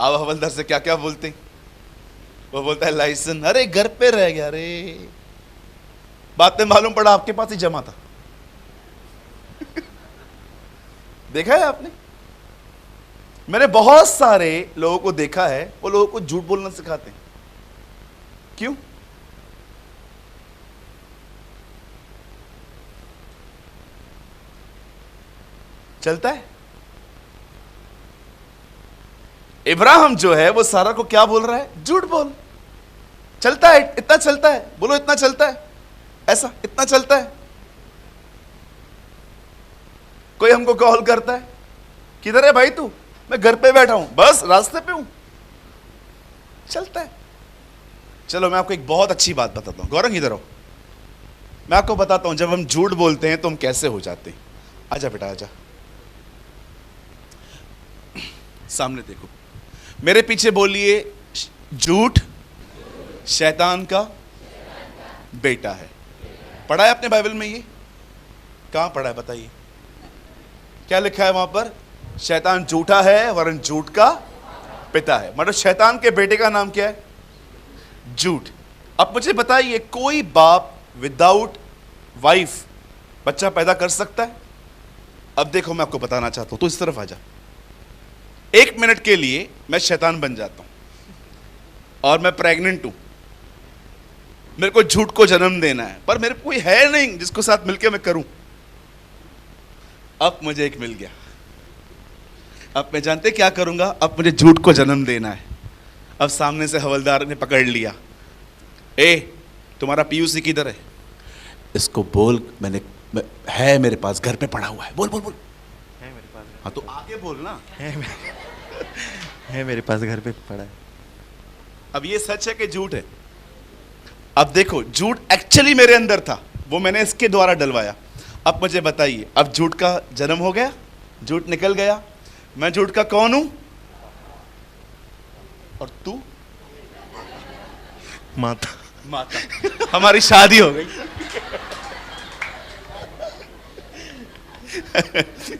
आप हवलदार से क्या क्या बोलते हैं? वो बोलता है लाइसेंस, अरे घर पे रह गया, अरे बाद में मालूम पड़ा आपके पास ही जमा था। देखा है आपने? मैंने बहुत सारे लोगों को देखा है, वो लोगों को झूठ बोलना सिखाते हैं। क्यों? चलता है। इब्राहिम जो है वो सारा को क्या बोल रहा है? झूठ बोल। चलता है, इतना चलता है, बोलो इतना चलता है, ऐसा इतना चलता है। कोई हमको कॉल करता है, किधर है भाई तू? मैं घर पे बैठा हूं, बस रास्ते पे हूं। चलता है। चलो मैं आपको एक बहुत अच्छी बात बताता हूं। गौरंग इधर हो, मैं आपको बताता हूं जब हम झूठ बोलते हैं तो हम कैसे हो जाते हैं। आजा बेटा आजा, सामने देखो, मेरे पीछे बोलिए, झूठ शैतान का बेटा है। पढ़ा है आपने बाइबल में? ये कहां पढ़ा है बताइए? क्या लिखा है वहां पर? शैतान झूठा है वरन झूठ का पिता है। मतलब शैतान के बेटे का नाम क्या है? झूठ। अब मुझे बताइए, कोई बाप विदाउट वाइफ बच्चा पैदा कर सकता है? अब देखो मैं आपको बताना चाहता हूं, तो इस तरफ आ जा। 1 मिनट के लिए मैं शैतान बन जाता हूं और मैं प्रेग्नेंट हूं, मेरे को झूठ को जन्म देना है, पर मेरे कोई है नहीं जिसको साथ मिलकर मैं करूं। अब मुझे एक मिल गया। अब मैं जानते क्या करूंगा? अब मुझे झूठ को जन्म देना है। अब सामने से हवलदार ने पकड़ लिया, ए तुम्हारा पीयूसी किधर है? इसको बोल है मेरे पास, घर पे पड़ा हुआ है। बोल बोल बोल। है मेरे पास। हाँ तो आगे बोल ना। है मेरे पास, घर पे पड़ा है। अब ये सच है कि झूठ है? अब देखो, झूठ एक्चुअली मेरे अंदर था, वो मैंने इसके द्वारा डलवाया। अब मुझे बताइए, अब झूठ का जन्म हो गया, झूठ निकल गया। मैं झूठ का कौन हूं? और तू? माता। माता। हमारी शादी हो गई।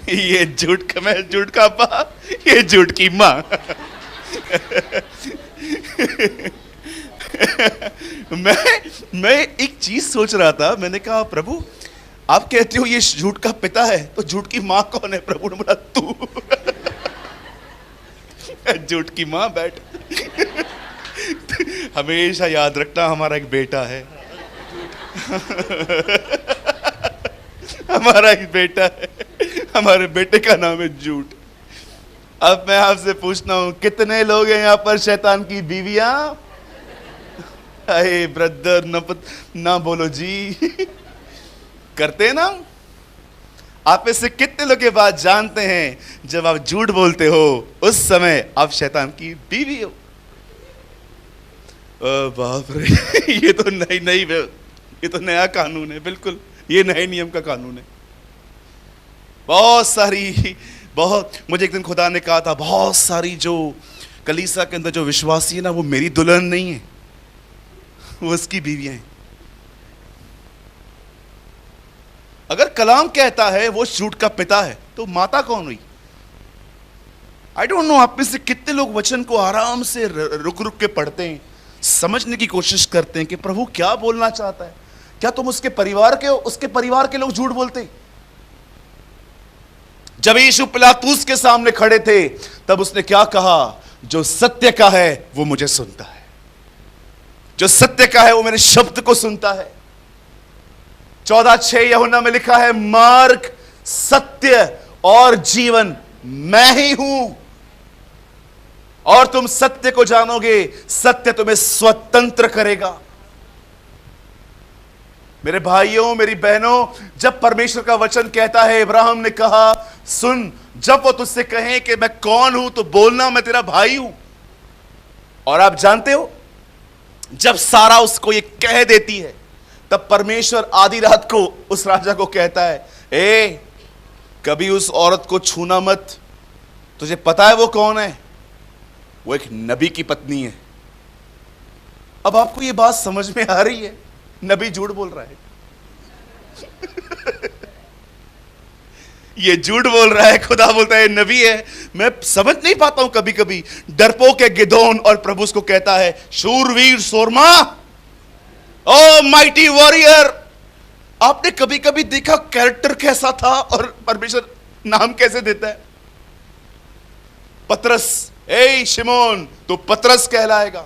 ये झूठ का मैं, झूठ का बाप, ये झूठ की माँ। मैं एक चीज सोच रहा था, मैंने कहा प्रभु आप कहते हो ये झूठ का पिता है, तो झूठ की माँ कौन है? प्रभु ने बोला तू। झूठ की माँ बैठ। हमेशा याद रखना हमारा एक बेटा है। हमारा एक बेटा है, हमारे बेटे का नाम है झूठ। अब मैं आपसे पूछता हूं, कितने लोग हैं यहाँ पर शैतान की बीवियां? अरे ब्रदर ना बोलो जी। करते ना? आप में से कितने लोग ये बात जानते हैं, जब आप झूठ बोलते हो उस समय आप शैतान की बीवी हो? बाप रे, ये तो ये तो नया कानून है, बिल्कुल ये नए नियम का कानून है। बहुत मुझे एक दिन खुदा ने कहा था, बहुत सारी जो कलीसिया के अंदर जो विश्वासी है ना, वो मेरी दुल्हन नहीं है, वो उसकी बीवियां हैं। अगर कलाम कहता है वो झूठ का पिता है, तो माता कौन हुई? आई डोंट नो आप में से कितने लोग वचन को आराम से रुक रुक के पढ़ते हैं, समझने की कोशिश करते हैं कि प्रभु क्या बोलना चाहता है। क्या तुम उसके परिवार के हो? उसके परिवार के लोग झूठ बोलते हैं। जब यीशु पिलातूस के सामने खड़े थे, तब उसने क्या कहा? जो सत्य का है वो मुझे सुनता है, जो सत्य का है वो मेरे शब्द को सुनता है। 14:6 यूहन्ना में लिखा है, मार्ग, सत्य और जीवन मैं ही हूं, और तुम सत्य को जानोगे, सत्य तुम्हें स्वतंत्र करेगा। मेरे भाइयों, मेरी बहनों, जब परमेश्वर का वचन कहता है, इब्राहिम ने कहा सुन, जब वो तुझसे कहें कि मैं कौन हूं, तो बोलना मैं तेरा भाई हूं। और आप जानते हो, जब सारा उसको ये कह देती है, तब परमेश्वर आधी रात को उस राजा को कहता है, ए कभी उस औरत को छूना मत। तुझे पता है वो कौन है? वो एक नबी की पत्नी है। अब आपको ये बात समझ में आ रही है, नबी झूठ बोल रहा है। ये झूठ बोल रहा है, खुदा बोलता है नबी है। मैं समझ नहीं पाता हूं कभी कभी, डरपोक है गिदोन और प्रभु उसको कहता है शूरवीर सोरमा, ओ माइटी वॉरियर। आपने कभी कभी देखा कैरेक्टर कैसा था और परमेश्वर नाम कैसे देता है? पतरस, ए शिमोन तू पतरस कहलाएगा।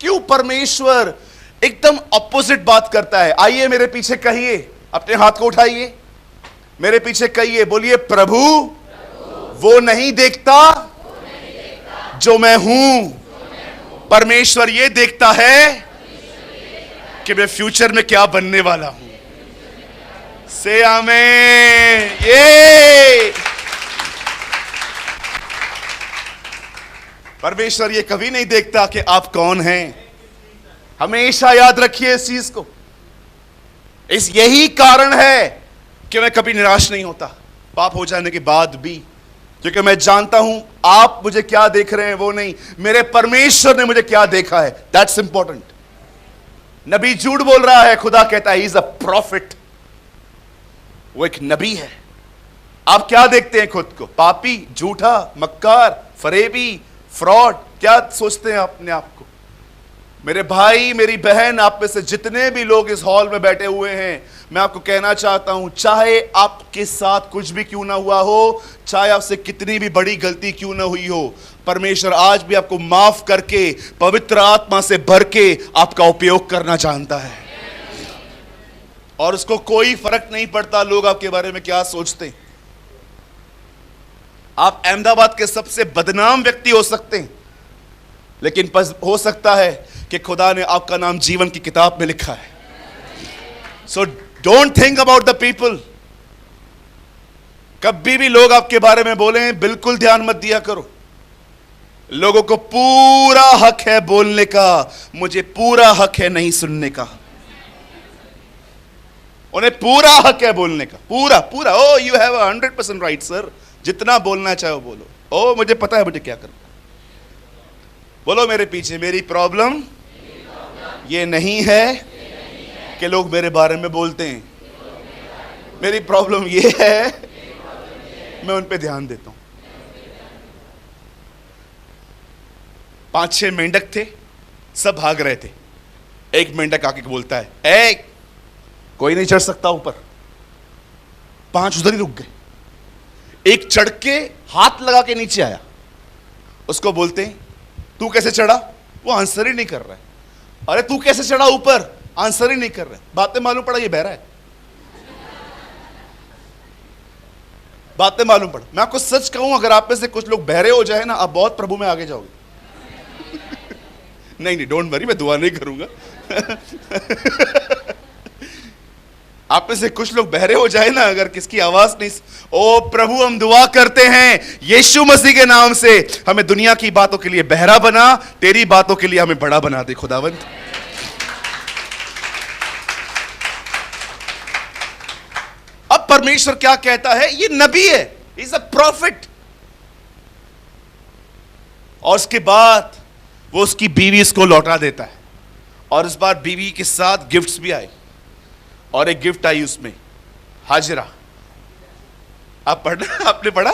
क्यों परमेश्वर एकदम ऑपोजिट बात करता है? आइए मेरे पीछे कहिए, अपने हाथ को उठाइए, मेरे पीछे कहिए, बोलिए प्रभु वो नहीं देखता जो मैं हूं, परमेश्वर ये देखता है कि मैं फ्यूचर में क्या बनने वाला हूं। से आमेन। ये परमेश्वर ये कभी नहीं देखता कि आप कौन हैं। हमेशा याद रखिए इस चीज को। यही कारण है कि मैं कभी निराश नहीं होता पाप हो जाने के बाद भी, क्योंकि मैं जानता हूं आप मुझे क्या देख रहे हैं वो नहीं, मेरे परमेश्वर ने मुझे क्या देखा है, दैट्स इंपॉर्टेंट। नबी झूठ बोल रहा है, खुदा कहता है ही इज अ प्रॉफिट, वो एक नबी है। आप क्या देखते हैं खुद को? पापी, झूठा, मक्कार, फरेबी, फ्रॉड, क्या सोचते हैं अपने आप को? मेरे भाई, मेरी बहन, आप में से जितने भी लोग इस हॉल में बैठे हुए हैं, मैं आपको कहना चाहता हूं, चाहे आपके साथ कुछ भी क्यों ना हुआ हो, चाहे आपसे कितनी भी बड़ी गलती क्यों ना हुई हो, परमेश्वर आज भी आपको माफ करके पवित्र आत्मा से भर के आपका उपयोग करना जानता है। और उसको कोई फर्क नहीं पड़ता लोग आपके बारे में क्या सोचते हैं। आप अहमदाबाद के सबसे बदनाम व्यक्ति हो सकते हैं, लेकिन हो सकता है कि खुदा ने आपका नाम जीवन की किताब में लिखा है। So don't think about the people. कभी भी लोग आपके बारे में बोले, बिल्कुल ध्यान मत दिया करो। लोगों को पूरा हक है बोलने का, मुझे पूरा हक है नहीं सुनने का। उन्हें पूरा हक है बोलने का, पूरा पूरा। ओ यू हैव 100% राइट सर, जितना बोलना चाहो बोलो। ओ मुझे पता है मुझे क्या करना। बोलो मेरे पीछे, मेरी प्रॉब्लम ये नहीं है कि लोग मेरे बारे में बोलते हैं, मेरी प्रॉब्लम ये है मैं उन पे ध्यान देता हूं। 5-6 मेंढक थे, सब भाग रहे थे। एक मेंढक आके बोलता है, ए कोई नहीं चढ़ सकता ऊपर। 5 उधर ही रुक गए। एक चढ़ के हाथ लगा के नीचे आया, उसको बोलते हैं तू कैसे चढ़ा? वो आंसर ही नहीं कर रहा है। अरे तू कैसे चढ़ा ऊपर? आंसर ही नहीं कर रहा है। बातें मालूम पड़ा ये बहरा है। बातें मालूम पड़ा। मैं आपको सच कहूं, अगर आप में से कुछ लोग बहरे हो जाए ना, आप बहुत प्रभु में आगे जाओगे। नहीं डोंट वरी, मैं दुआ नहीं करूंगा। आप में से कुछ लोग बहरे हो जाए ना, अगर किसकी आवाज नहीं, ओ प्रभु हम दुआ करते हैं यीशु मसीह के नाम से, हमें दुनिया की बातों के लिए बहरा बना, तेरी बातों के लिए हमें बड़ा बना दे खुदावंत। अब परमेश्वर क्या कहता है? ये नबी है, इज अ प्रॉफिट। और उसके बाद वो उसकी बीवी इसको लौटा देता है, और इस बार बीवी के साथ गिफ्ट्स भी आए, और एक गिफ्ट आई उसमें, हाजिरा। आप पढ़ना, आपने पढ़ा?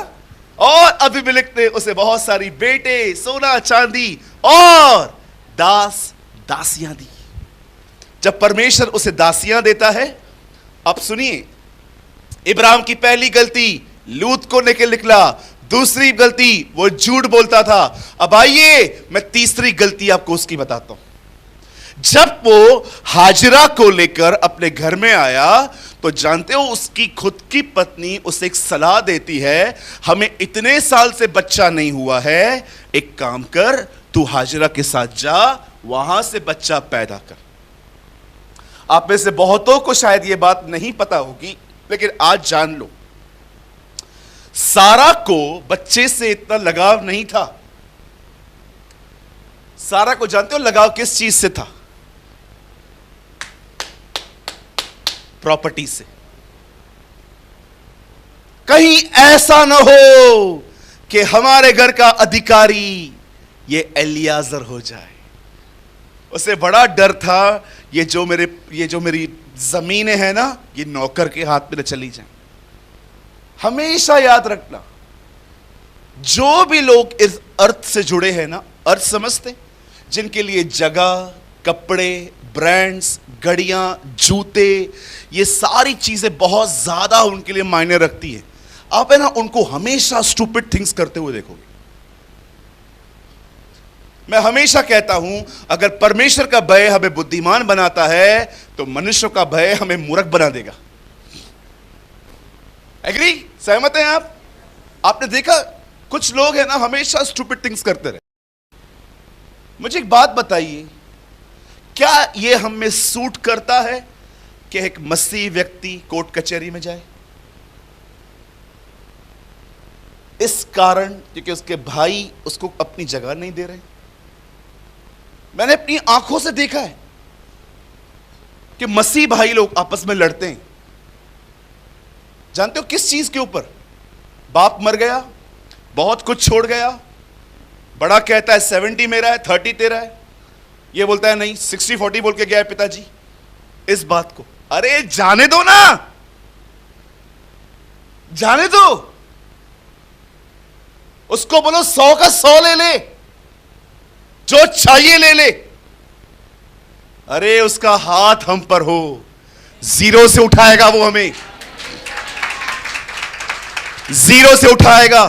और अबीमेलेक ने उसे बहुत सारी बेटे, सोना चांदी और दास दासियां दी। जब परमेश्वर उसे दासियां देता है, अब सुनिए, इब्राहिम की पहली गलती लूत को लेकर निकला, दूसरी गलती वो झूठ बोलता था। अब आइए मैं तीसरी गलती आपको उसकी बताता हूं। जब वो हाजिरा को लेकर अपने घर में आया, तो जानते हो उसकी खुद की पत्नी उसे एक सलाह देती है, हमें इतने साल से बच्चा नहीं हुआ है, एक काम कर, तू हाजिरा के साथ जा, वहां से बच्चा पैदा कर। आप में से बहुतों को शायद यह बात नहीं पता होगी, लेकिन आज जान लो, सारा को बच्चे से इतना लगाव नहीं था। सारा को जानते हो लगाव किस चीज से था? प्रॉपर्टी से। कहीं ऐसा ना हो कि हमारे घर का अधिकारी ये एलियाजर हो जाए। उसे बड़ा डर था ये जो मेरी जमीनें हैं ना, ये नौकर के हाथ में न चली जाए। हमेशा याद रखना, जो भी लोग इस अर्थ से जुड़े हैं ना, अर्थ समझते, जिनके लिए जगह, कपड़े, ब्रांड्स, घड़ियां, जूते, ये सारी चीजें बहुत ज्यादा उनके लिए मायने रखती है, आप है ना उनको हमेशा स्टूपिड थिंग्स करते हुए देखोगे। मैं हमेशा कहता हूं, अगर परमेश्वर का भय हमें बुद्धिमान बनाता है तो मनुष्यों का भय हमें मूर्ख बना देगा। एग्री? सहमत हैं आप? आपने देखा कुछ लोग हैं ना हमेशा स्टूपिड थिंग्स करते रहे। मुझे एक बात बताइए, क्या यह हम में सूट करता है कि एक मसीह व्यक्ति कोर्ट कचहरी में जाए? इस कारण क्योंकि उसके भाई उसको अपनी जगह नहीं दे रहे। मैंने अपनी आंखों से देखा है कि मसीह भाई लोग आपस में लड़ते हैं। जानते हो किस चीज के ऊपर? बाप मर गया, बहुत कुछ छोड़ गया, बड़ा कहता है 70 मेरा है, 30 तेरा है, ये बोलता है नहीं 60-40 बोल के गया है पिताजी। इस बात को अरे जाने दो ना, जाने दो, उसको बोलो 100 का 100 ले ले, जो चाहिए ले ले। अरे उसका हाथ हम पर हो, 0 से उठाएगा वो हमें, 0 से उठाएगा।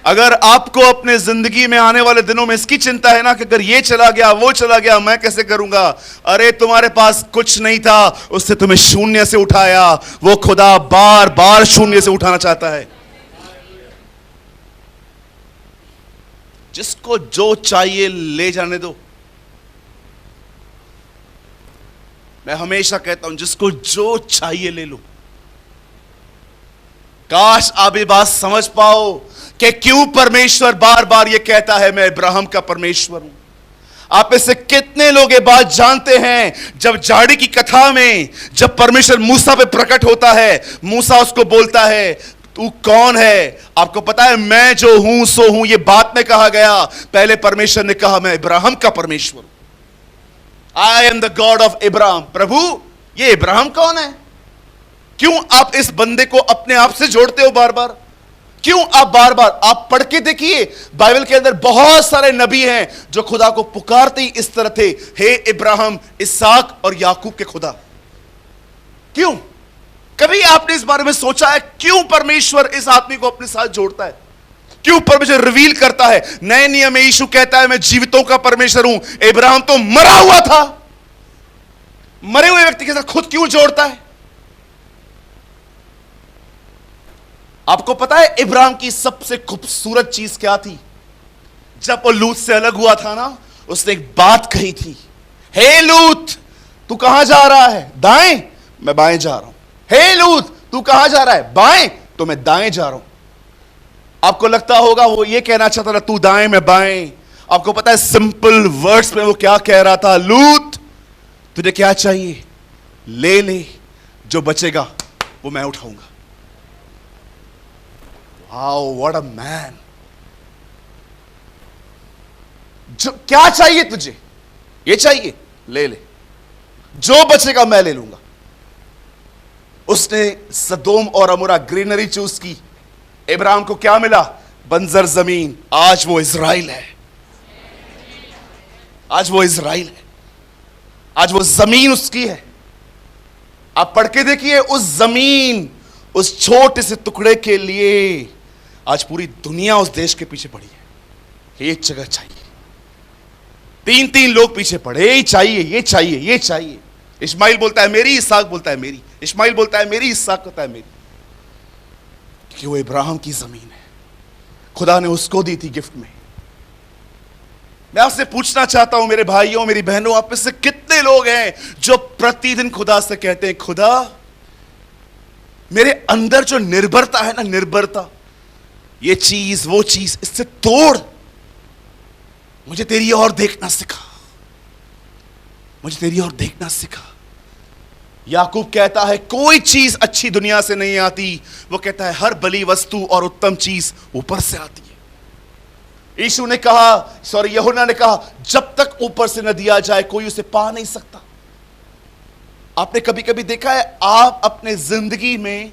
अगर आपको अपने जिंदगी में आने वाले दिनों में इसकी चिंता है ना कि अगर ये चला गया, वो चला गया, मैं कैसे करूंगा? अरे तुम्हारे पास कुछ नहीं था, उससे तुम्हें शून्य से उठाया। वो खुदा बार बार शून्य से उठाना चाहता है। जिसको जो चाहिए ले जाने दो। मैं हमेशा कहता हूं, जिसको जो चाहिए ले लो। काश आप ये बात समझ पाओ कि क्यों परमेश्वर बार बार ये कहता है मैं अब्राहम का परमेश्वर हूं। आप में से कितने लोग ये बात जानते हैं? जब जाड़ी की कथा में जब परमेश्वर मूसा पे प्रकट होता है, मूसा उसको बोलता है तू कौन है? आपको पता है मैं जो हूं सो हूं, ये बात में कहा गया। पहले परमेश्वर ने कहा मैं अब्राहम का परमेश्वर हूं, I am the God of Abraham. प्रभु ये अब्राहम कौन है? क्यों आप इस बंदे को अपने आप से जोड़ते हो बार बार? क्यों आप बार बार? आप पढ़ के देखिए, बाइबल के अंदर बहुत सारे नबी हैं जो खुदा को पुकारते ही इस तरह थे, हे इब्राहिम, इसहाक और याकूब के खुदा। क्यों? कभी आपने इस बारे में सोचा है क्यों परमेश्वर इस आदमी को अपने साथ जोड़ता है? क्यों परमेश्वर रिवील करता है? नए नियम में यीशु कहता है मैं जीवितों का परमेश्वर हूं। इब्राहिम तो मरा हुआ था, मरे हुए व्यक्ति के साथ खुद क्यों जोड़ता है? आपको पता है इब्राहिम की सबसे खूबसूरत चीज क्या थी? जब वो लूत से अलग हुआ था ना, उसने एक बात कही थी, हे लूत तू कहां जा रहा है? दाएं? मैं बाएं जा रहा हूं। हे लूत तू कहां जा रहा है? बाएं? तो मैं दाएं जा रहा हूं। आपको लगता होगा वो ये कहना चाहता था तू दाएं मैं बाएं। आपको पता है सिंपल वर्ड्स में वो क्या कह रहा था? लूत तुझे क्या चाहिए ले ले, जो बचेगा वो मैं उठाऊंगा। Wow, what a man! जो क्या चाहिए तुझे? ये चाहिए ले ले, जो बचेगा मैं ले लूंगा। उसने सदोम और अमोरा ग्रीनरी चूज की। इब्राहिम को क्या मिला? बंजर जमीन। आज वो इजराइल है, आज वो इजराइल है, आज वो जमीन उसकी है। आप पढ़ के देखिए, उस जमीन, उस छोटे से टुकड़े के लिए आज पूरी दुनिया उस देश के पीछे पड़ी है। एक जगह चाहिए, 3-3 लोग पीछे पड़े, ये चाहिए, ये चाहिए, ये चाहिए। इस्माइल बोलता है मेरी, इसहाक बोलता है मेरी, इस्माइल बोलता है मेरी, इसहाक कहता है मेरी, क्योंकि वो इब्राहिम की जमीन है, खुदा ने उसको दी थी गिफ्ट में। मैं आपसे पूछना चाहता हूं मेरे भाइयों, मेरी बहनों, आप में से कितने लोग हैं जो प्रतिदिन खुदा से कहते हैं खुदा मेरे अंदर जो निर्भरता है ना, निर्भरता, ये चीज वो चीज, इससे तोड़, मुझे तेरी ओर देखना सिखा, मुझे तेरी ओर देखना सिखा। याकूब कहता है कोई चीज अच्छी दुनिया से नहीं आती, वो कहता है हर भली वस्तु और उत्तम चीज ऊपर से आती है। यीशु ने कहा, यूहन्ना ने कहा, जब तक ऊपर से न दिया जाए कोई उसे पा नहीं सकता। आपने कभी कभी देखा है, आप अपने जिंदगी में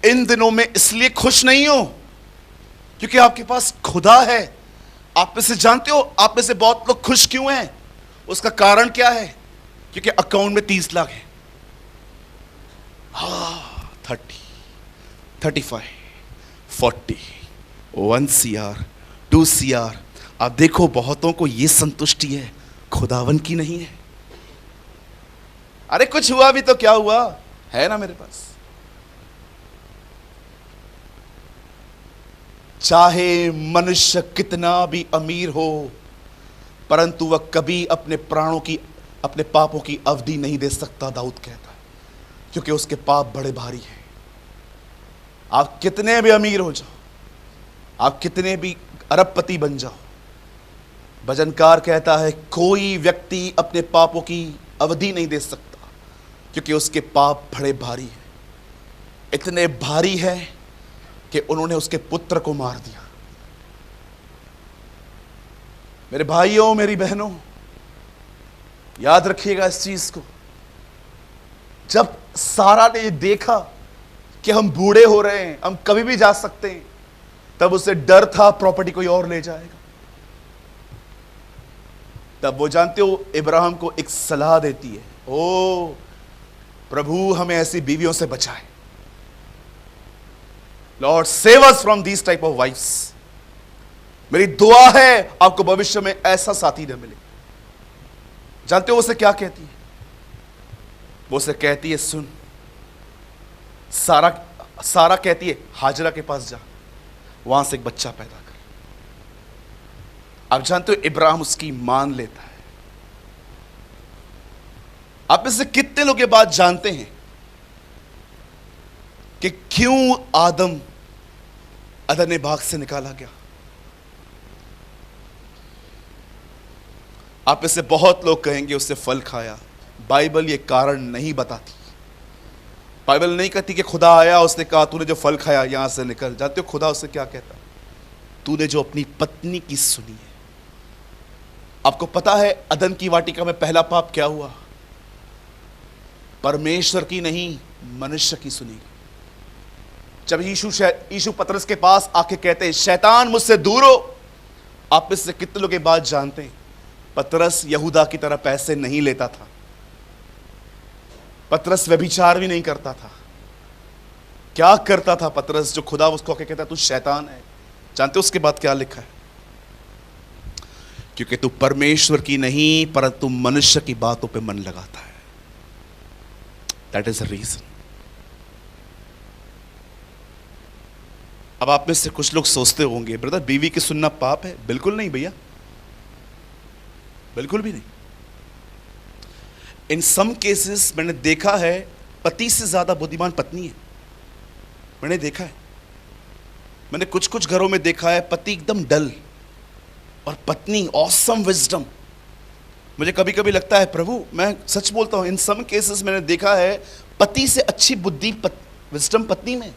इन दिनों में इसलिए खुश नहीं हो क्योंकि आपके पास खुदा है। आप में से जानते हो, आप में से बहुत लोग खुश क्यों हैं? उसका कारण क्या है? क्योंकि अकाउंट में 30 लाख है। 30, 35, 40, 1 CR, 2 CR। आप देखो, बहुतों को यह संतुष्टि है, खुदावन की नहीं है। अरे कुछ हुआ भी तो क्या हुआ, है ना मेरे पास। चाहे मनुष्य कितना भी अमीर हो, परंतु वह कभी अपने प्राणों की, अपने पापों की अवधि नहीं दे सकता, दाऊद कहता है, क्योंकि उसके पाप बड़े भारी हैं। आप कितने भी अमीर हो जाओ, आप कितने भी अरबपति बन जाओ, भजनकार कहता है कोई व्यक्ति अपने पापों की अवधि नहीं दे सकता, क्योंकि उसके पाप बड़े भारी हैं। इतने भारी है कि उन्होंने उसके पुत्र को मार दिया। मेरे भाइयों, मेरी बहनों, याद रखिएगा इस चीज को। जब सारा ने देखा कि हम बूढ़े हो रहे हैं, हम कभी भी जा सकते हैं, तब उसे डर था प्रॉपर्टी कोई और ले जाएगा। तब वो, जानते हो, इब्राहिम को एक सलाह देती है, ओ प्रभु हमें ऐसी बीवियों से बचाए, lord save us from these type of wifes. मेरी दुआ है आपको भविष्य में ऐसा साथी न मिले। जानते हो उसे क्या कहती है? वो उसे कहती है, सुन, सारा कहती है हाजरा के पास जा, वहां से एक बच्चा पैदा कर। आप जानते हो इब्राहिम उसकी मान लेता है। आप में से कितने लोग ये बात जानते हैं कि क्यों आदम अदन बाग से निकाला गया? आप में से बहुत लोग कहेंगे उससे फल खाया। बाइबल ये कारण नहीं बताती। बाइबल नहीं कहती कि खुदा आया, उसने कहा तूने जो फल खाया यहां से निकल। जानते हो खुदा उससे क्या कहता? तूने जो अपनी पत्नी की सुनी है। आपको पता है अदन की वाटिका में पहला पाप क्या हुआ? परमेश्वर की नहीं, मनुष्य की सुनी। जब यीशु पतरस के पास आके कहते हैं, शैतान मुझसे दूर हो। आप में से कितने लोग ये बात जानते हैं? पतरस यहूदा की तरह पैसे नहीं लेता था। पतरस व्यभिचार भी नहीं करता था। क्या करता था पतरस, जो खुदा उसको आके कहता तू शैतान है? जानते हो उसके बाद क्या लिखा है? क्योंकि तू परमेश्वर की नहीं परंतु मनुष्य की बातों पे मन लगाता है। That is the reason. अब आप में से कुछ लोग सोचते होंगे, ब्रदर बीवी की सुनना पाप है? बिल्कुल नहीं भैया, बिल्कुल भी नहीं। इन सम केसेस मैंने देखा है पति से ज्यादा बुद्धिमान पत्नी है। मैंने देखा है, मैंने कुछ कुछ घरों में देखा है पति एकदम डल और पत्नी ऑसम विजडम। मुझे कभी कभी लगता है प्रभु, मैं सच बोलता हूं, इन सम केसेस मैंने देखा है पति से अच्छी बुद्धि विजडम पत्नी में।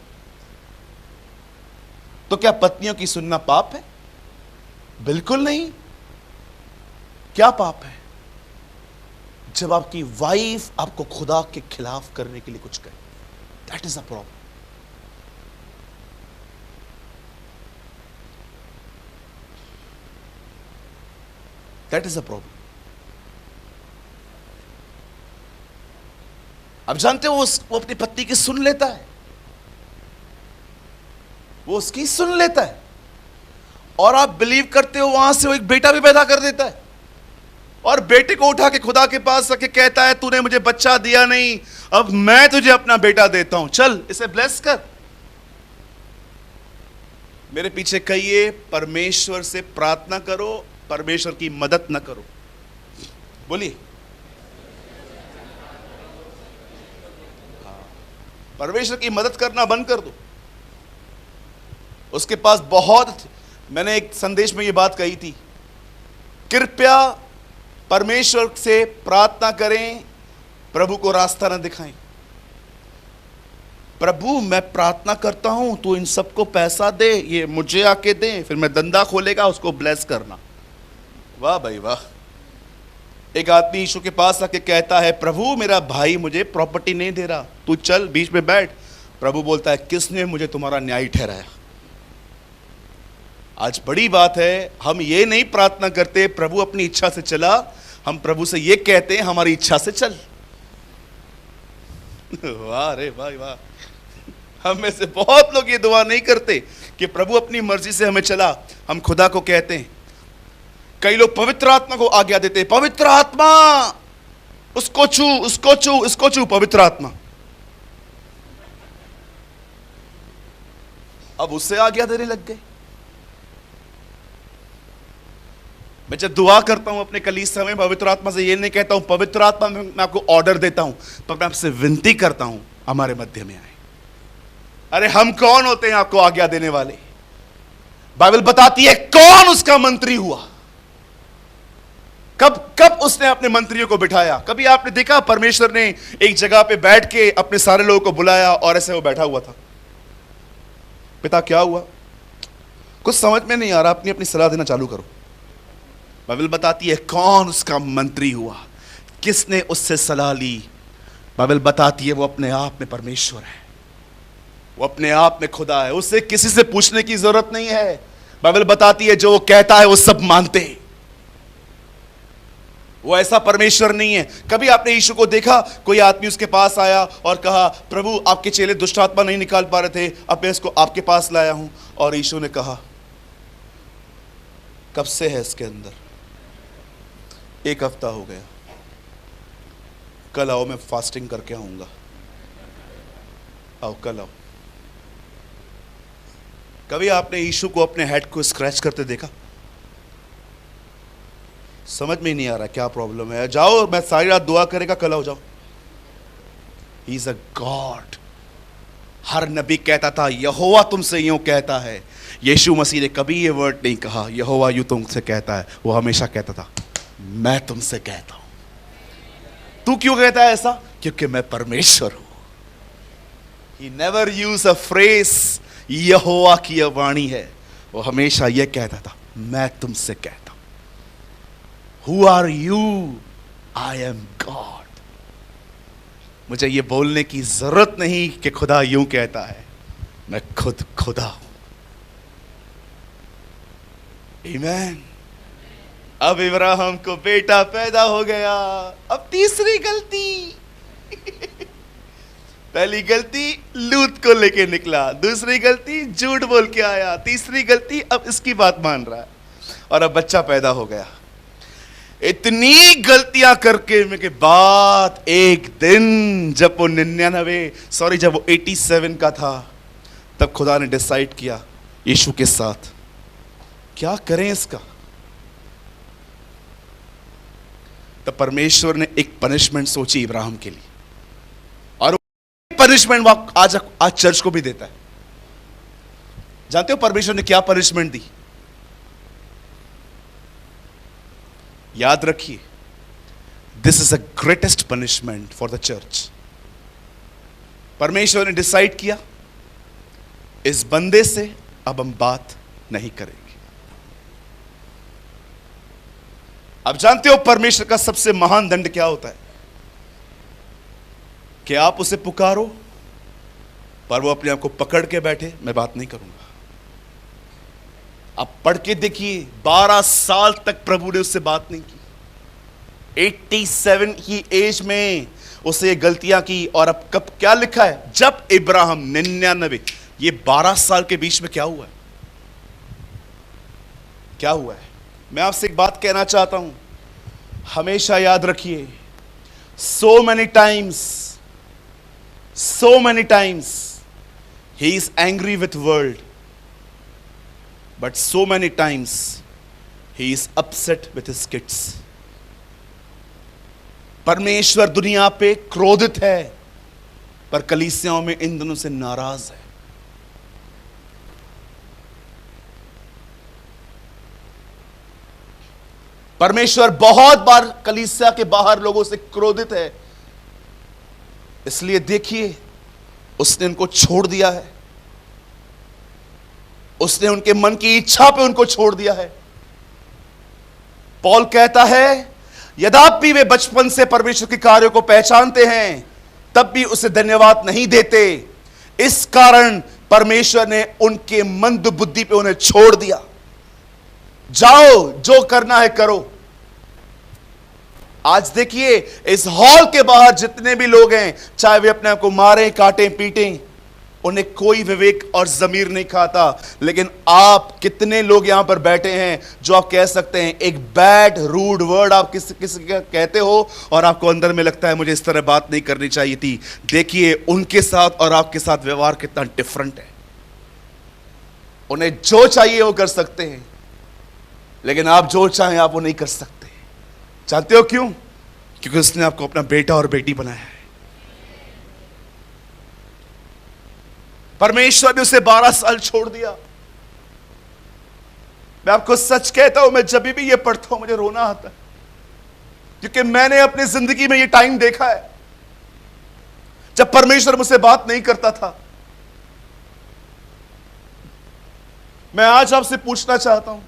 तो क्या पत्नियों की सुनना पाप है? बिल्कुल नहीं। क्या पाप है? जब आपकी वाइफ आपको खुदा के खिलाफ करने के लिए कुछ कहे। That is a problem. That is a problem. अब जानते हो वो अपनी पत्नी की सुन लेता है, वो उसकी सुन लेता है, और आप बिलीव करते हो वहां से वो एक बेटा भी पैदा कर देता है, और बेटे को उठा के खुदा के पास रख के कहता है तूने मुझे बच्चा दिया नहीं, अब मैं तुझे अपना बेटा देता हूं, चल इसे ब्लेस कर। मेरे पीछे कहिए, परमेश्वर से प्रार्थना करो, परमेश्वर की मदद न करो। बोलिए, परमेश्वर की मदद करना बंद कर दो। उसके पास बहुत, मैंने एक संदेश में यह बात कही थी, कृपया परमेश्वर से प्रार्थना करें, प्रभु को रास्ता न दिखाएं। प्रभु मैं प्रार्थना करता हूं तू इन सबको पैसा दे, ये मुझे आके दे, फिर मैं धंधा खोलेगा उसको ब्लेस करना। वाह भाई वाह। एक आदमी यीशु के पास आके कहता है प्रभु मेरा भाई मुझे प्रॉपर्टी नहीं दे रहा, तू चल बीच में बैठ। प्रभु बोलता है किसने मुझे तुम्हारा न्यायी ठहराया। आज बड़ी बात है, हम ये नहीं प्रार्थना करते प्रभु अपनी इच्छा से चला, हम प्रभु से ये कहते हैं हमारी इच्छा से चल। वाह रे भाई वाह। हम में से बहुत लोग ये दुआ नहीं करते कि प्रभु अपनी मर्जी से हमें चला, हम खुदा को कहते हैं। कई लोग पवित्र आत्मा को आज्ञा देते हैं, पवित्र आत्मा उसको छू उसको छू उसको छू, पवित्र आत्मा। अब उससे आज्ञा देने लग गए। मैं जब दुआ करता हूं अपने कलीसिया में, पवित्र आत्मा से ये नहीं कहता हूं पवित्र आत्मा मैं आपको ऑर्डर देता हूं, पर मैं आपसे विनती करता हूं हमारे मध्य में आए। अरे हम कौन होते हैं आपको आज्ञा देने वाले? बाइबल बताती है कौन उसका मंत्री हुआ, कब कब उसने अपने मंत्रियों को बिठाया। कभी आपने देखा परमेश्वर ने एक जगह पे बैठ के अपने सारे लोगों को बुलाया और ऐसे वो बैठा हुआ था? पिता क्या हुआ, कुछ समझ में नहीं आ रहा, अपनी अपनी सलाह देना चालू करो। बाइबल बताती है कौन उसका मंत्री हुआ, किसने उससे सलाह ली। बाइबल बताती है वो अपने आप में परमेश्वर है, वो अपने आप में खुदा है, उससे किसी से पूछने की जरूरत नहीं है। बाइबल बताती है जो वो कहता है वो सब मानते हैं। वो ऐसा परमेश्वर नहीं है। कभी आपने यीशु को देखा, कोई आदमी उसके पास आया और कहा प्रभु आपके चेले दुष्ट आत्मा नहीं निकाल पा रहे थे, अब मैं इसको आपके पास लाया हूं। और यीशु ने कहा कब से है इसके अंदर? 1 हफ्ता हो गया, कल आओ मैं फास्टिंग करके आऊंगा, आओ कल आओ। कभी आपने यीशु को अपने हेड को स्क्रैच करते देखा? समझ में ही नहीं आ रहा क्या प्रॉब्लम है, जाओ मैं सारी रात दुआ करेगा, कल आओ जाओ। He is a God. हर नबी कहता था यहोवा तुमसे यूं कहता है। यीशु मसीह ने कभी ये वर्ड नहीं कहा यहोवा यूं तुमसे कहता है, वो हमेशा कहता था मैं तुमसे कहता हूं। तू क्यों कहता है ऐसा? क्योंकि मैं परमेश्वर हूं। He never use a phrase यहोवा की यह वाणी है, वो हमेशा यह कहता था मैं तुमसे कहता हूं। Who are you? I am God। मुझे ये बोलने की जरूरत नहीं कि खुदा यूं कहता है, मैं खुद खुदा हूं। Amen। अब इब्राहिम को बेटा पैदा हो गया। अब तीसरी गलती पहली गलती लूत को लेके निकला, दूसरी गलती झूठ बोल के आया, तीसरी गलती अब इसकी बात मान रहा है और अब बच्चा पैदा हो गया। इतनी गलतियां करके के बाद एक दिन जब वो 87 का था, तब खुदा ने डिसाइड किया यीशु के साथ क्या करें इसका। तब परमेश्वर ने एक पनिशमेंट सोची इब्राहिम के लिए, और पनिशमेंट आज चर्च को भी देता है। जानते हो परमेश्वर ने क्या पनिशमेंट दी? याद रखिए, this is the greatest punishment for the church. परमेश्वर ने डिसाइड किया इस बंदे से अब हम बात नहीं करेंगे। अब जानते हो परमेश्वर का सबसे महान दंड क्या होता है? कि आप उसे पुकारो पर वो अपने आप को पकड़ के बैठे, मैं बात नहीं करूंगा। आप पढ़ के देखिए, 12 साल तक प्रभु ने उससे बात नहीं की। 87 की एज में उसे गलतियां की, और अब कब क्या लिखा है? जब इब्राहिम 99, ये 12 साल के बीच में क्या हुआ है? क्या हुआ है? मैं आपसे एक बात कहना चाहता हूं, हमेशा याद रखिए, so many times he is angry with world, but so many times he is upset with his kids। परमेश्वर दुनिया पे क्रोधित है, पर कलीसियाओं में इन दोनों से नाराज है। परमेश्वर बहुत बार कलीसिया के बाहर लोगों से क्रोधित है। इसलिए देखिए, उसने उनको छोड़ दिया है, उसने उनके मन की इच्छा पे उनको छोड़ दिया है। पौल कहता है यद्यपि वे बचपन से परमेश्वर के कार्यों को पहचानते हैं तब भी उसे धन्यवाद नहीं देते। इस कारण परमेश्वर ने उनके मंद बुद्धि पे उन्हें छोड़ दिया। जाओ, जो करना है करो। आज देखिए इस हॉल के बाहर जितने भी लोग हैं, चाहे वे अपने आप को मारें, काटें, पीटें, उन्हें कोई विवेक और जमीर नहीं खाता। लेकिन आप कितने लोग यहां पर बैठे हैं जो आप कह सकते हैं एक बैड रूड वर्ड आप किसी का कहते हो और आपको अंदर में लगता है मुझे इस तरह बात नहीं करनी चाहिए थी। देखिए उनके साथ और आपके साथ व्यवहार कितना डिफरेंट है। उन्हें जो चाहिए वो कर सकते हैं, लेकिन आप जो चाहें आप वो नहीं कर सकते। जानते हो क्यों? क्योंकि उसने आपको अपना बेटा और बेटी बनाया है। परमेश्वर ने उसे 12 साल छोड़ दिया। मैं आपको सच कहता हूं, मैं जब भी ये पढ़ता हूं मुझे रोना आता है, क्योंकि मैंने अपनी जिंदगी में ये टाइम देखा है जब परमेश्वर मुझसे बात नहीं करता था। मैं आज आपसे पूछना चाहता हूं,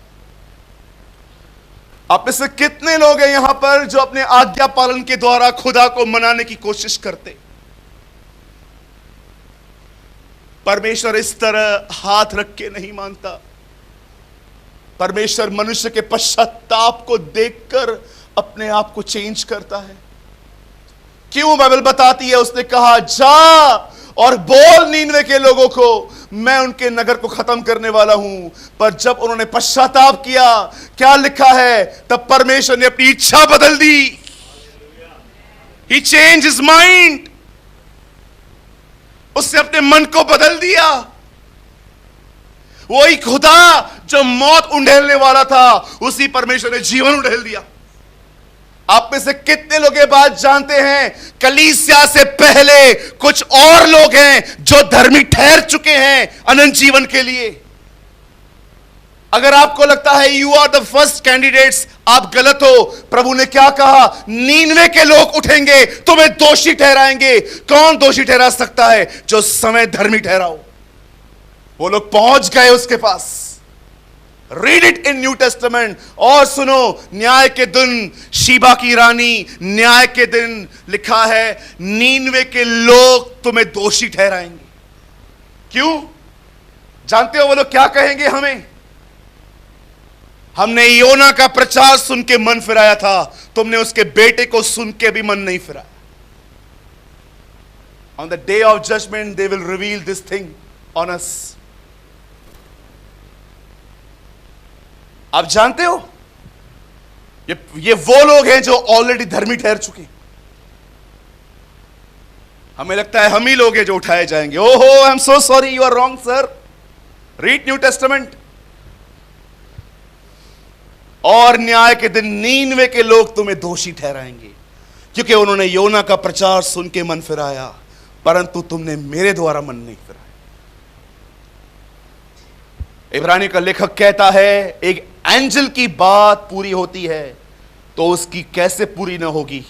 आप में से कितने लोग हैं यहां पर जो अपने आज्ञा पालन के द्वारा खुदा को मनाने की कोशिश करते? परमेश्वर इस तरह हाथ रख के नहीं मानता। परमेश्वर मनुष्य के पश्चाताप को देखकर अपने आप को चेंज करता है। क्यों? बाइबल बताती है, उसने कहा जा और बोल नीनवे के लोगों को मैं उनके नगर को खत्म करने वाला हूं। पर जब उन्होंने पश्चाताप किया, क्या लिखा है? तब परमेश्वर ने अपनी इच्छा बदल दी। He changed his mind। उसने अपने मन को बदल दिया। वही खुदा जो मौत उंडेलने वाला था, उसी परमेश्वर ने जीवन उंडेल दिया। आप में से कितने लोग ये बात जानते हैं? कलीसिया से पहले कुछ और लोग हैं जो धर्मी ठहर चुके हैं अनंत जीवन के लिए। अगर आपको लगता है you are the first candidates, आप गलत हो। प्रभु ने क्या कहा? नीनवे के लोग उठेंगे, तुम्हें दोषी ठहराएंगे। कौन दोषी ठहरा सकता है? जो समय धर्मी ठहरा हो। वो लोग पहुंच गए उसके पास। Read it in New Testament. और सुनो, न्याय के दिन शीबा की रानी, न्याय के दिन लिखा है नीनवे के लोग तुम्हें दोषी ठहराएंगे। क्यों? जानते हो वो लोग क्या कहेंगे हमें? हमने योना का प्रचार सुन के मन फिराया था, तुमने उसके बेटे को सुन के भी मन नहीं फिराया। On the day of judgment they will reveal this thing on us। आप जानते हो ये वो लोग हैं जो ऑलरेडी धर्मी ठहर चुके हैं। हमें लगता है हम ही लोग हैं जो उठाए जाएंगे। ओहो, I am so sorry, you are wrong sir. Read New Testament. और न्याय के दिन नीनवे के लोग तुम्हें दोषी ठहराएंगे, क्योंकि उन्होंने योना का प्रचार सुन के मन फिराया, परंतु तुमने मेरे द्वारा मन नहीं फिराया। इब्रानी का लेखक कहता है एक एंजल की बात पूरी होती है तो उसकी कैसे पूरी ना होगी?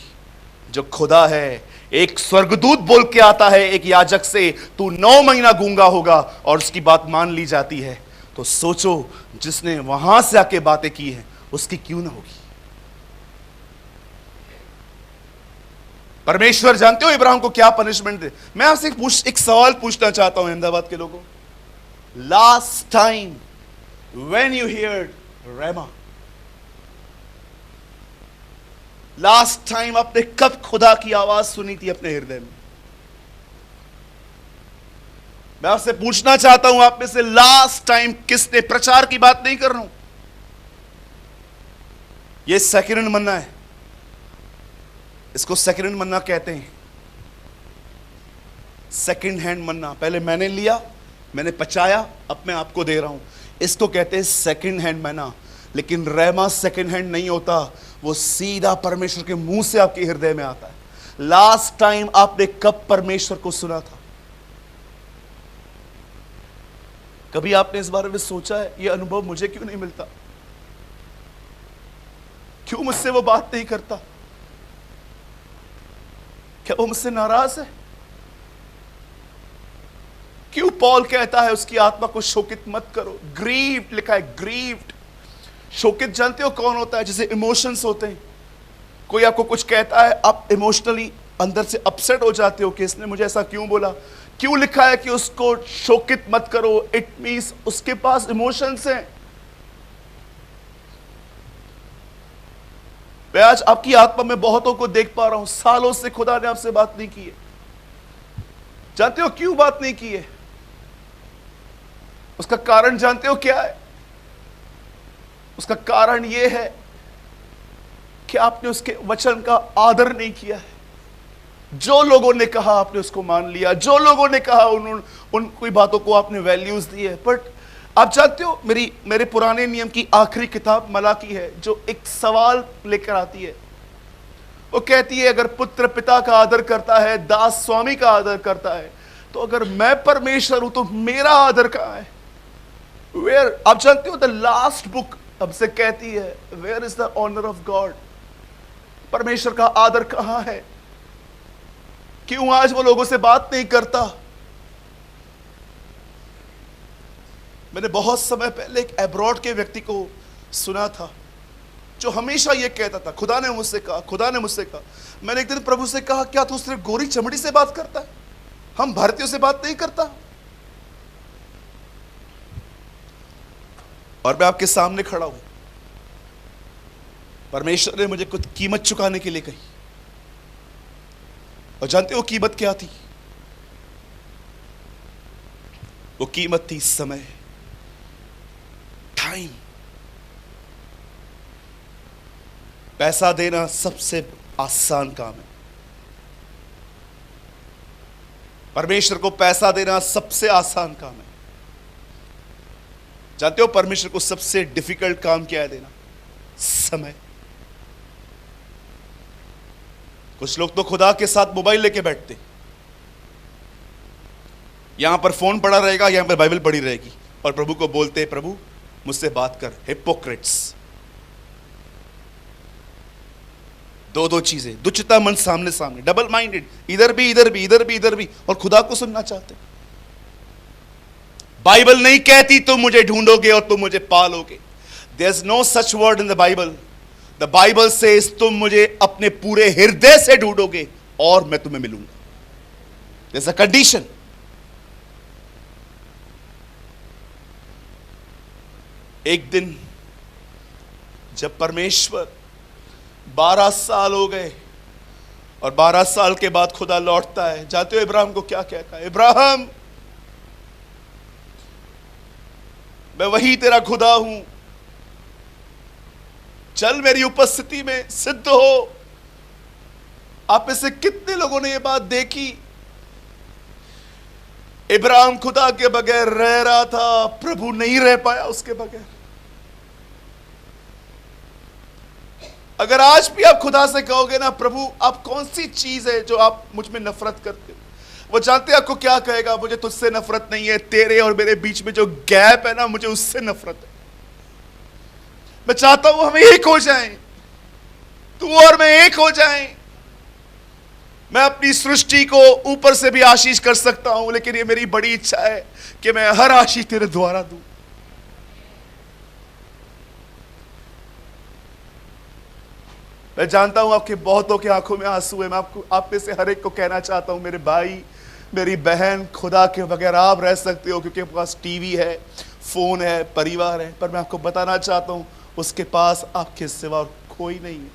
जो खुदा है, एक स्वर्गदूत बोल के आता है एक याजक से, तू 9 महीना गूंगा होगा, और उसकी बात मान ली जाती है। तो सोचो जिसने वहां से आके बातें की हैं उसकी क्यों ना होगी? परमेश्वर जानते हो इब्राहिम को क्या पनिशमेंट दे? मैं आपसे एक सवाल पूछना चाहता हूं अहमदाबाद के लोगों। Last time when you heard rhema, last time आपने कब खुदा की आवाज सुनी थी अपने हृदय में? मैं आपसे पूछना चाहता हूं, आप में से लास्ट टाइम किसने, प्रचार की बात नहीं कर रहा हूं, ये सेकंड हैंड मन्ना है, इसको सेकंड हैंड मन्ना कहते हैं। सेकंड हैंड मन्ना, पहले मैंने लिया, मैंने पचाया, अब मैं आपको दे रहा हूं, इसको कहते हैं सेकंड हैंड मन्ना। लेकिन रेमा सेकंड हैंड नहीं होता, वो सीधा परमेश्वर के मुंह से आपके हृदय में आता है। लास्ट टाइम आपने कब परमेश्वर को सुना था? कभी आपने इस बारे में सोचा है ये अनुभव मुझे क्यों नहीं मिलता? क्यों मुझसे वो बात नहीं करता? क्या वो मुझसे नाराज है? पॉल कहता है उसकी आत्मा को शोकित मत करो। ग्रीव्ड लिखा है, ग्रीव्ड। शोकित जानते हो कौन होता है? जैसे इमोशंस होते हैं, कोई आपको कुछ कहता है, आप इमोशनली अंदर से अपसेट हो जाते हो कि इसने मुझे ऐसा क्यों बोला। क्यों लिखा है कि उसको शोकित मत करो? इट मींस उसके पास इमोशंस हैं। मैं आज आपकी आत्मा में बहुतों को देख पा रहा हूं, सालों से खुदा ने आपसे बात नहीं की है। जानते हो क्यों बात नहीं की है? उसका कारण जानते हो क्या है? उसका कारण यह है कि आपने उसके वचन का आदर नहीं किया है। जो लोगों ने कहा आपने उसको मान लिया, जो लोगों ने कहा उन कोई बातों को आपने वैल्यूज दी है। बट आप जानते हो मेरे पुराने नियम की आखिरी किताब मलाकी है, जो एक सवाल लेकर आती है। वो कहती है अगर पुत्र पिता का आदर करता है, दास स्वामी का आदर करता है, तो अगर मैं परमेश्वर हूं तो मेरा आदर कहां है? वेयर, आप जानते हो द लास्ट बुक हमसे कहती है where is the honour of God? परमेश्वर का आदर कहां है? क्यों आज वो लोगों से बात नहीं करता? मैंने बहुत समय पहले एक अब्रॉड के व्यक्ति को सुना था जो हमेशा ये कहता था, खुदा ने मुझसे कहा, खुदा ने मुझसे कहा। मैंने एक दिन प्रभु से कहा, क्या तू सिर्फ गोरी चमड़ी से बात करता है? हम भारतीयों से बात नहीं करता? और मैं आपके सामने खड़ा हूं, परमेश्वर ने मुझे कुछ कीमत चुकाने के लिए कही। और जानते हो कीमत क्या थी? वो कीमत थी समय, टाइम। पैसा देना सबसे आसान काम है। परमेश्वर को पैसा देना सबसे आसान काम है। जानते हो परमेश्वर को सबसे डिफिकल्ट काम क्या है देना? समय। कुछ लोग तो खुदा के साथ मोबाइल लेके बैठते, यहां पर फोन पड़ा रहेगा, यहां पर बाइबल पड़ी रहेगी, और प्रभु को बोलते प्रभु मुझसे बात कर। हिपोक्रेट्स। दो चीजें, दुचिता मन सामने सामने, डबल माइंडेड, इधर भी इधर भी इधर भी इधर भी, और खुदा को सुनना चाहते। बाइबल नहीं कहती तुम मुझे ढूंढोगे और तुम मुझे पालोगे। There is no such word in the Bible. The Bible says तुम मुझे अपने पूरे हृदय से ढूंढोगे और मैं तुम्हें मिलूंगा। There is a condition. एक दिन जब परमेश्वर 12 साल हो गए और 12 साल के बाद खुदा लौटता है, जानते हो इब्राहिम को क्या कहता है? इब्राहिम, मैं वही तेरा खुदा हूं, चल मेरी उपस्थिति में सिद्ध हो। आप में से कितने लोगों ने यह बात देखी? इब्राहिम खुदा के बगैर रह रहा था, प्रभु नहीं रह पाया उसके बगैर। अगर आज भी आप खुदा से कहोगे ना, प्रभु आप कौन सी चीज है जो आप मुझ में नफरत करते हो, वो जानते हैं आपको क्या कहेगा? मुझे तुझसे नफरत नहीं है, तेरे और मेरे बीच में जो गैप है ना, मुझे उससे नफरत है। मैं चाहता हूं हम एक हो जाएं, तू और मैं एक हो जाएं। मैं अपनी सृष्टि को ऊपर से भी आशीष कर सकता हूं, लेकिन ये मेरी बड़ी इच्छा है कि मैं हर आशीष तेरे द्वारा दूं। मैं जानता हूं आपके बहुतों की आंखों में आंसू है। मैं आप में से हर एक को कहना चाहता हूं, मेरे भाई मेरी बहन, खुदा के बगैर आप रह सकते हो क्योंकि आपके पास टीवी है, फोन है, परिवार है, पर मैं आपको बताना चाहता हूं उसके पास आपके सिवा और कोई नहीं है।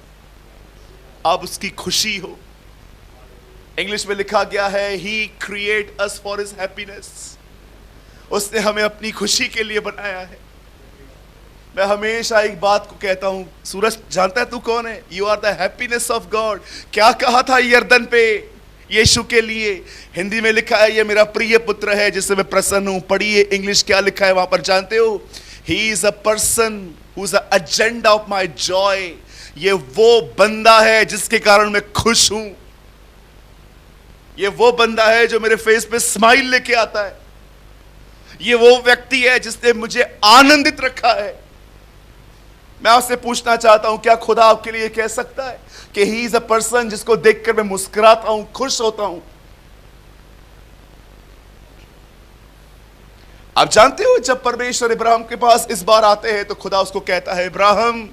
आप उसकी खुशी हो। इंग्लिश में लिखा गया है, he create us for his happiness. उसने हमें अपनी खुशी के लिए बनाया है। मैं हमेशा एक बात को कहता हूं, सूरज जानता है तू कौन है? You are the happiness of God. क्या कहा था यर्दन पे यीशु के लिए? हिंदी में लिखा है, ये मेरा प्रिय पुत्र है जिससे मैं प्रसन्न हूं। पढ़िए इंग्लिश क्या लिखा है वहां पर, जानते हो? He is a person who is the agenda of my Joy. ये वो बंदा है जिसके कारण मैं खुश हूं। ये वो बंदा है जो मेरे फेस पे स्माइल लेके आता है। ये वो व्यक्ति है जिसने मुझे आनंदित रखा है। मैं आपसे पूछना चाहता हूं, क्या खुदा आपके लिए कह सकता है कि ही इज अ पर्सन जिसको देखकर मैं मुस्कुराता हूं, खुश होता हूं? आप जानते हो जब परमेश्वर इब्राहिम के पास इस बार आते हैं तो खुदा उसको कहता है, इब्राहिम,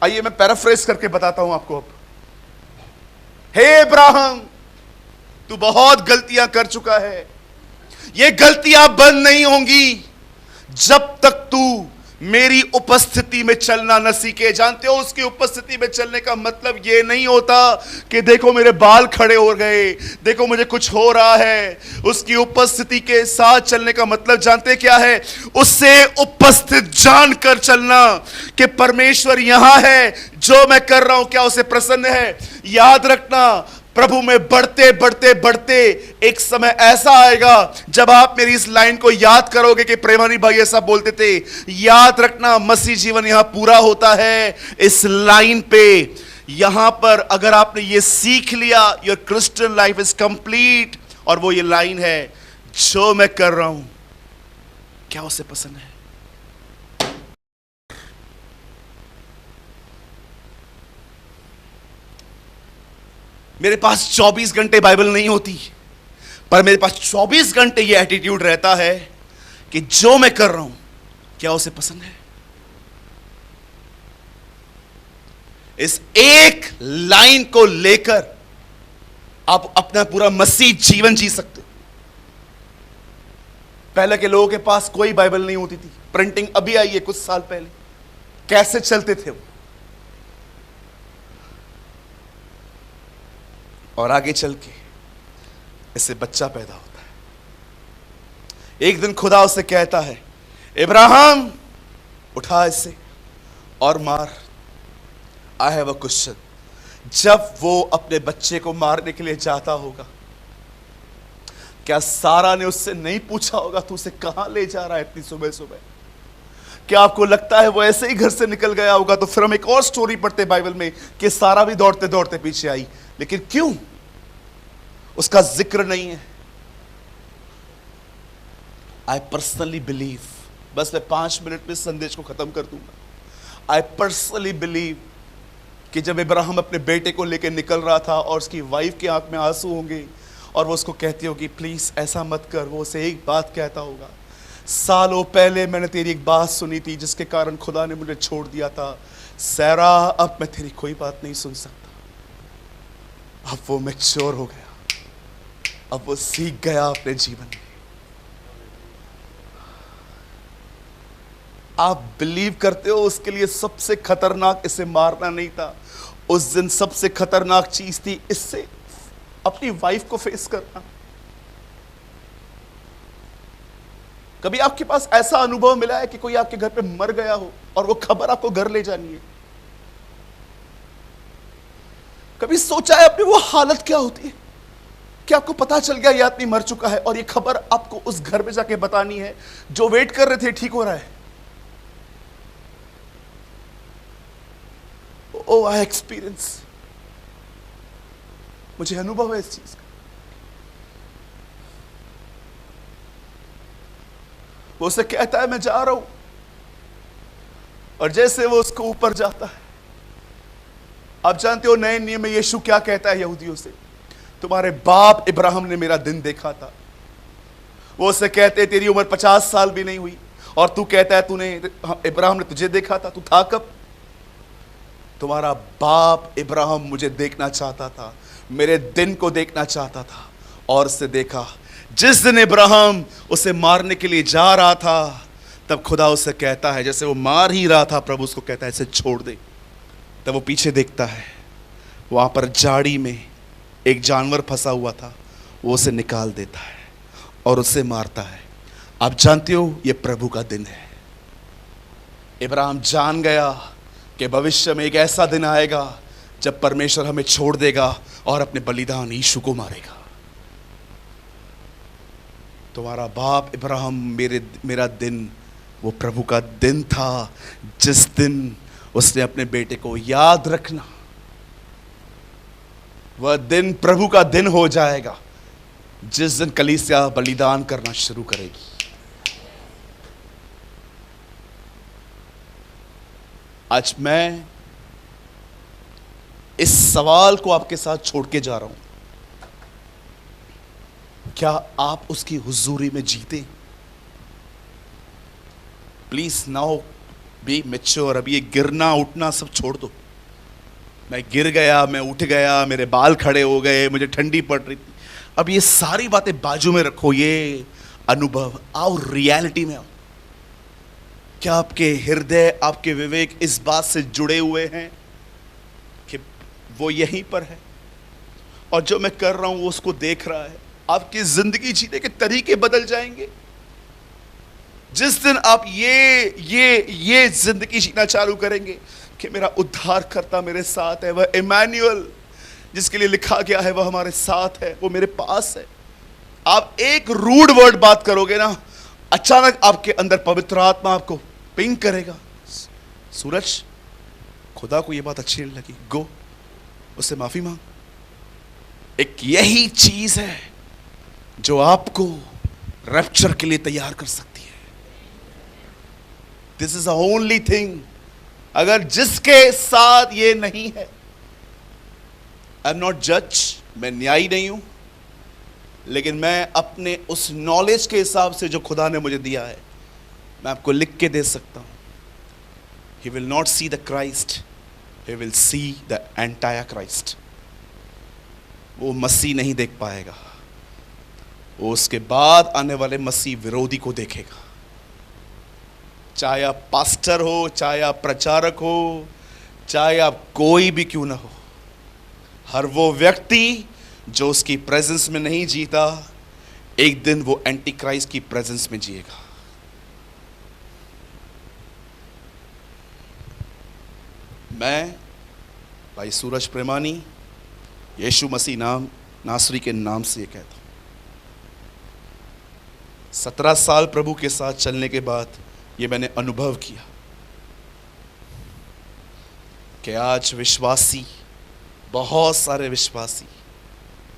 आइए मैं पैराफ्रेज करके बताता हूं आपको अब। हे इब्राहिम, तू बहुत गलतियां कर चुका है, ये गलतियां बंद नहीं होंगी जब तक तू मेरी उपस्थिति में चलना न सीखे। जानते हो उसकी उपस्थिति में चलने का मतलब यह नहीं होता कि देखो मेरे बाल खड़े हो गए, देखो मुझे कुछ हो रहा है। उसकी उपस्थिति के साथ चलने का मतलब जानते क्या है? उससे उपस्थित जानकर चलना कि परमेश्वर यहां है, जो मैं कर रहा हूं क्या उसे प्रसन्न है। याद रखना, प्रभु में बढ़ते बढ़ते बढ़ते एक समय ऐसा आएगा जब आप मेरी इस लाइन को याद करोगे कि प्रेमानी भाई ऐसा बोलते थे। याद रखना, मसीह जीवन यहां पूरा होता है इस लाइन पे। यहां पर अगर आपने ये सीख लिया, your Christian life is complete. और वो ये लाइन है, जो मैं कर रहा हूं क्या उसे पसंद है। मेरे पास 24 घंटे बाइबल नहीं होती, पर मेरे पास 24 घंटे ये एटीट्यूड रहता है कि जो मैं कर रहा हूं क्या उसे पसंद है। इस एक लाइन को लेकर आप अपना पूरा मसीह जीवन जी सकते हो। पहले के लोगों के पास कोई बाइबल नहीं होती थी, प्रिंटिंग अभी आई है कुछ साल पहले। कैसे चलते थे वो, और आगे चल के इससे बच्चा पैदा होता है। एक दिन खुदा उसे कहता है, इब्राहिम उठा इसे और मार। I have a question. जब वो अपने बच्चे को मारने के लिए जाता होगा, क्या सारा ने उससे नहीं पूछा होगा तू उसे कहां ले जा रहा है इतनी सुबह सुबह? क्या आपको लगता है वो ऐसे ही घर से निकल गया होगा? तो फिर हम एक और स्टोरी पढ़ते बाइबल में कि सारा भी दौड़ते दौड़ते पीछे आई, लेकिन क्यों उसका जिक्र नहीं है? आई पर्सनली बिलीव, बस मैं 5 मिनट में संदेश को खत्म कर दूंगा। आई पर्सनली बिलीव कि जब इब्राहिम अपने बेटे को लेकर निकल रहा था और उसकी वाइफ की आंख में आंसू होंगे और वो उसको कहती होगी प्लीज ऐसा मत कर, वो उसे एक बात कहता होगा, सालों पहले मैंने तेरी एक बात सुनी थी जिसके कारण खुदा ने मुझे छोड़ दिया था। सैरा, अब मैं तेरी कोई बात नहीं सुन सकता। अब वो मैच्योर हो गया, अब वो सीख गया अपने जीवन में। आप बिलीव करते हो उसके लिए सबसे खतरनाक इसे मारना नहीं था, उस दिन सबसे खतरनाक चीज थी इससे अपनी वाइफ को फेस करना। कभी आपके पास ऐसा अनुभव मिला है कि कोई आपके घर पे मर गया हो और वो खबर आपको घर ले जानी है? कभी सोचा है आपने वो हालत क्या होती है कि आपको पता चल गया ये आदमी मर चुका है और ये खबर आपको उस घर में जाके बतानी है जो वेट कर रहे थे ठीक हो रहा है? ओ आई एक्सपीरियंस, मुझे अनुभव है इस चीज का। वो उसे कहता है मैं जा रहा हूं, और जैसे वो उसको ऊपर जाता है, आप जानते हो नए नियम में यीशु क्या कहता है यहूदियों से? तुम्हारे बाप इब्राहिम ने मेरा दिन देखा था। वो उसे कहते हैं तेरी उम्र 50 साल भी नहीं हुई और तू कहता है तूने इब्राहिम ने तुझे देखा था, तू था कब? तुम्हारा बाप इब्राहिम मुझे देखना चाहता था, मेरे दिन को देखना चाहता था, और उससे देखा। जिस दिन इब्राहिम उसे मारने के लिए जा रहा था, तब खुदा उसे कहता है, जैसे वो मार ही रहा था, प्रभु उसको कहता है इसे छोड़ दे। तब वो पीछे देखता है, वहां पर झाड़ी में एक जानवर फंसा हुआ था, वो उसे निकाल देता है और उसे मारता है। आप जानते हो ये प्रभु का दिन है। इब्राहिम जान गया कि भविष्य में एक ऐसा दिन आएगा जब परमेश्वर हमें छोड़ देगा और अपने बलिदान यीशु को मारेगा। तुम्हारा बाप इब्राहिम मेरा दिन वो प्रभु का दिन था, जिस दिन उसने अपने बेटे को, याद रखना वह दिन प्रभु का दिन हो जाएगा जिस दिन कलीसिया बलिदान करना शुरू करेगी। आज मैं इस सवाल को आपके साथ छोड़ के जा रहा हूं, क्या आप उसकी हुजूरी में जीते? Please now be mature. अब ये गिरना उठना सब छोड़ दो। मैं गिर गया, मैं उठ गया, मेरे बाल खड़े हो गए, मुझे ठंडी पड़ रही थी, अब ये सारी बातें बाजू में रखो। ये अनुभव, आओ रियलिटी में आओ। क्या आपके हृदय, आपके विवेक इस बात से जुड़े हुए हैं कि वो यहीं पर है और जो मैं कर रहा हूं वो उसको देख रहा है? आपकी जिंदगी जीने के तरीके बदल जाएंगे जिस दिन आप ये जिंदगी जीना चालू करेंगे कि मेरा उद्धारकर्ता मेरे साथ है। वह इमैनुअल जिसके लिए लिखा गया है वह हमारे साथ है, वो मेरे पास है। आप एक रूड वर्ड बात करोगे ना, अचानक आपके अंदर पवित्र आत्मा आपको पिंग करेगा, सूरज खुदा को यह बात अच्छी नहीं लगी, गो उससे माफी मांग। एक यही चीज है जो आपको रैप्चर के लिए तैयार कर सकती है। This is the only thing. अगर जिसके साथ ये नहीं है, आई एम नॉट जज, मैं न्यायी नहीं हूं, लेकिन मैं अपने उस नॉलेज के हिसाब से जो खुदा ने मुझे दिया है मैं आपको लिख के दे सकता हूं। He will not see the Christ, he will see the entire Christ. वो मसीह नहीं देख पाएगा, वो उसके बाद आने वाले मसीह विरोधी को देखेगा। चाहे आप पास्टर हो, चाहे आप प्रचारक हो, चाहे आप कोई भी क्यों ना हो, हर वो व्यक्ति जो उसकी प्रेजेंस में नहीं जीता, एक दिन वो एंटी क्राइस्ट की प्रेजेंस में जिएगा। मैं भाई सूरज प्रेमानी यीशु मसीह नाम नासरी के नाम से ये कहता हूं, 17 साल प्रभु के साथ चलने के बाद ये मैंने अनुभव किया कि आज विश्वासी, बहुत सारे विश्वासी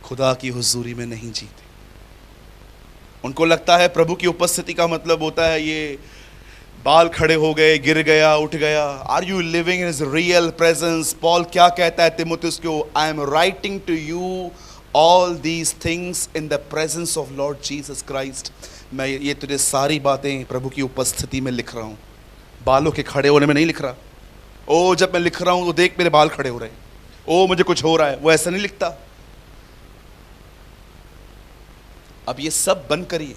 खुदा की हुजूरी में नहीं जीते। उनको लगता है प्रभु की उपस्थिति का मतलब होता है ये बाल खड़े हो गए, गिर गया, उठ गया। Are you living in his real presence? Paul क्या कहता है तिमुथियुस को? I am writing to you all these things in the presence of Lord Jesus Christ. मैं ये तुझे सारी बातें प्रभु की उपस्थिति में लिख रहा हूँ, बालों के खड़े होने में नहीं लिख रहा। ओ जब मैं लिख रहा हूँ तो देख मेरे बाल खड़े हो रहे हैं, ओ मुझे कुछ हो रहा है, वो ऐसा नहीं लिखता। अब ये सब बंद करिए,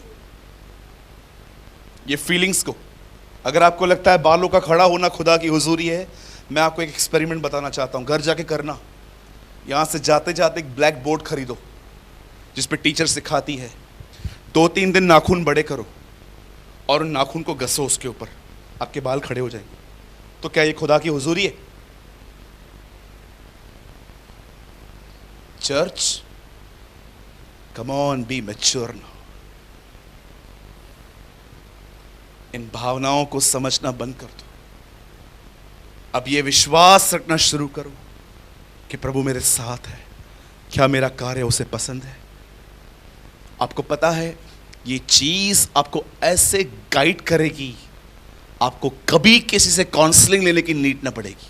ये फीलिंग्स को। अगर आपको लगता है बालों का खड़ा होना खुदा की हुजूरी है, मैं आपको एक एक्सपेरिमेंट बताना चाहता हूँ, घर जाके करना। यहां से जाते जाते एक ब्लैक बोर्ड खरीदो जिस पे टीचर सिखाती है, 2-3 दिन नाखून बड़े करो और उन नाखून को घसो उसके ऊपर, आपके बाल खड़े हो जाएंगे। तो क्या ये खुदा की हुजूरी है? Church, come on, be mature now. इन भावनाओं को समझना बंद कर दो। अब ये विश्वास रखना शुरू करो कि प्रभु मेरे साथ है। क्या मेरा कार्य उसे पसंद है? आपको पता है ये चीज आपको ऐसे गाइड करेगी, आपको कभी किसी से काउंसलिंग लेने की नीड ना पड़ेगी।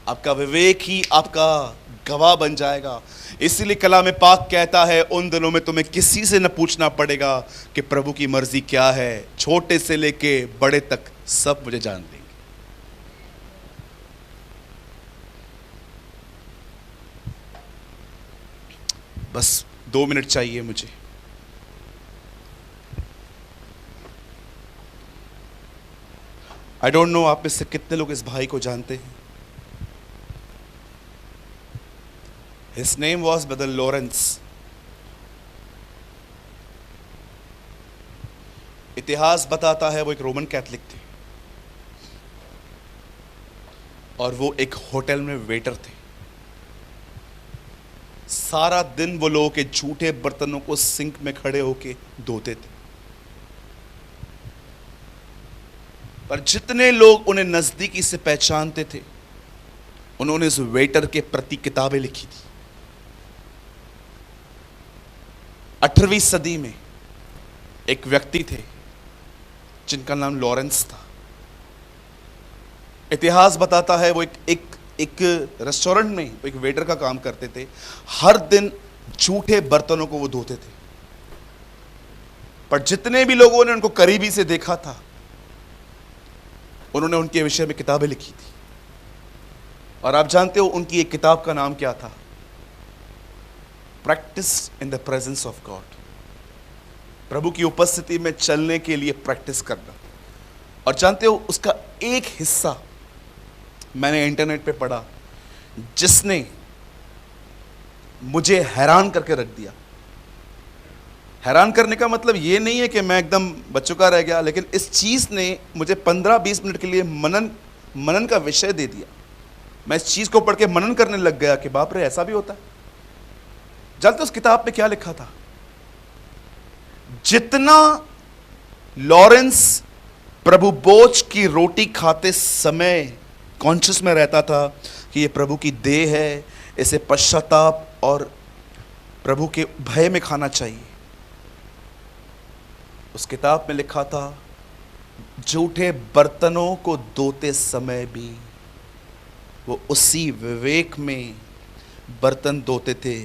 आपका विवेक ही आपका गवाह बन जाएगा। इसीलिए कलाम पाक कहता है उन दिनों में तुम्हें किसी से न पूछना पड़ेगा कि प्रभु की मर्जी क्या है, छोटे से लेके बड़े तक सब मुझे जान लेंगे। बस 2 मिनट चाहिए मुझे। आई डोंट नो आप में से कितने लोग इस भाई को जानते हैं। His name was Brother Lawrence. इतिहास बताता है वो एक रोमन कैथलिक थे और वो एक होटल में वेटर थे। सारा दिन वो लोगों के झूठे बर्तनों को सिंक में खड़े होके धोते थे। पर जितने लोग उन्हें नजदीकी से पहचानते थे, उन्होंने उस वेटर के प्रति किताबें लिखी थी। 18वीं सदी में एक व्यक्ति थे जिनका नाम लॉरेंस था। इतिहास बताता है वो एक रेस्टोरेंट में एक वेटर का काम करते थे। हर दिन झूठे बर्तनों को वो धोते थे। पर जितने भी लोगों ने उनको करीबी से देखा था, उन्होंने उनके विषय में किताबें लिखी थी। और आप जानते हो उनकी एक किताब का नाम क्या था? Practice in the presence of God. प्रभु की उपस्थिति में चलने के लिए प्रैक्टिस करना। और जानते हो उसका एक हिस्सा मैंने इंटरनेट पे पढ़ा, जिसने मुझे हैरान करके रख दिया। हैरान करने का मतलब ये नहीं है कि मैं एकदम बच्चों रह गया, लेकिन इस चीज ने मुझे 15-20 मिनट के लिए मनन का विषय दे दिया। मैं इस चीज को पढ़ के मनन करने लग गया कि बाप रे, ऐसा भी होता है। जानते उस किताब में क्या लिखा था? जितना लॉरेंस प्रभु बोझ की रोटी खाते समय कॉन्शियस में रहता था कि ये प्रभु की देह है, इसे पश्चाताप और प्रभु के भय में खाना चाहिए, उस किताब में लिखा था झूठे बर्तनों को धोते समय भी वो उसी विवेक में बर्तन धोते थे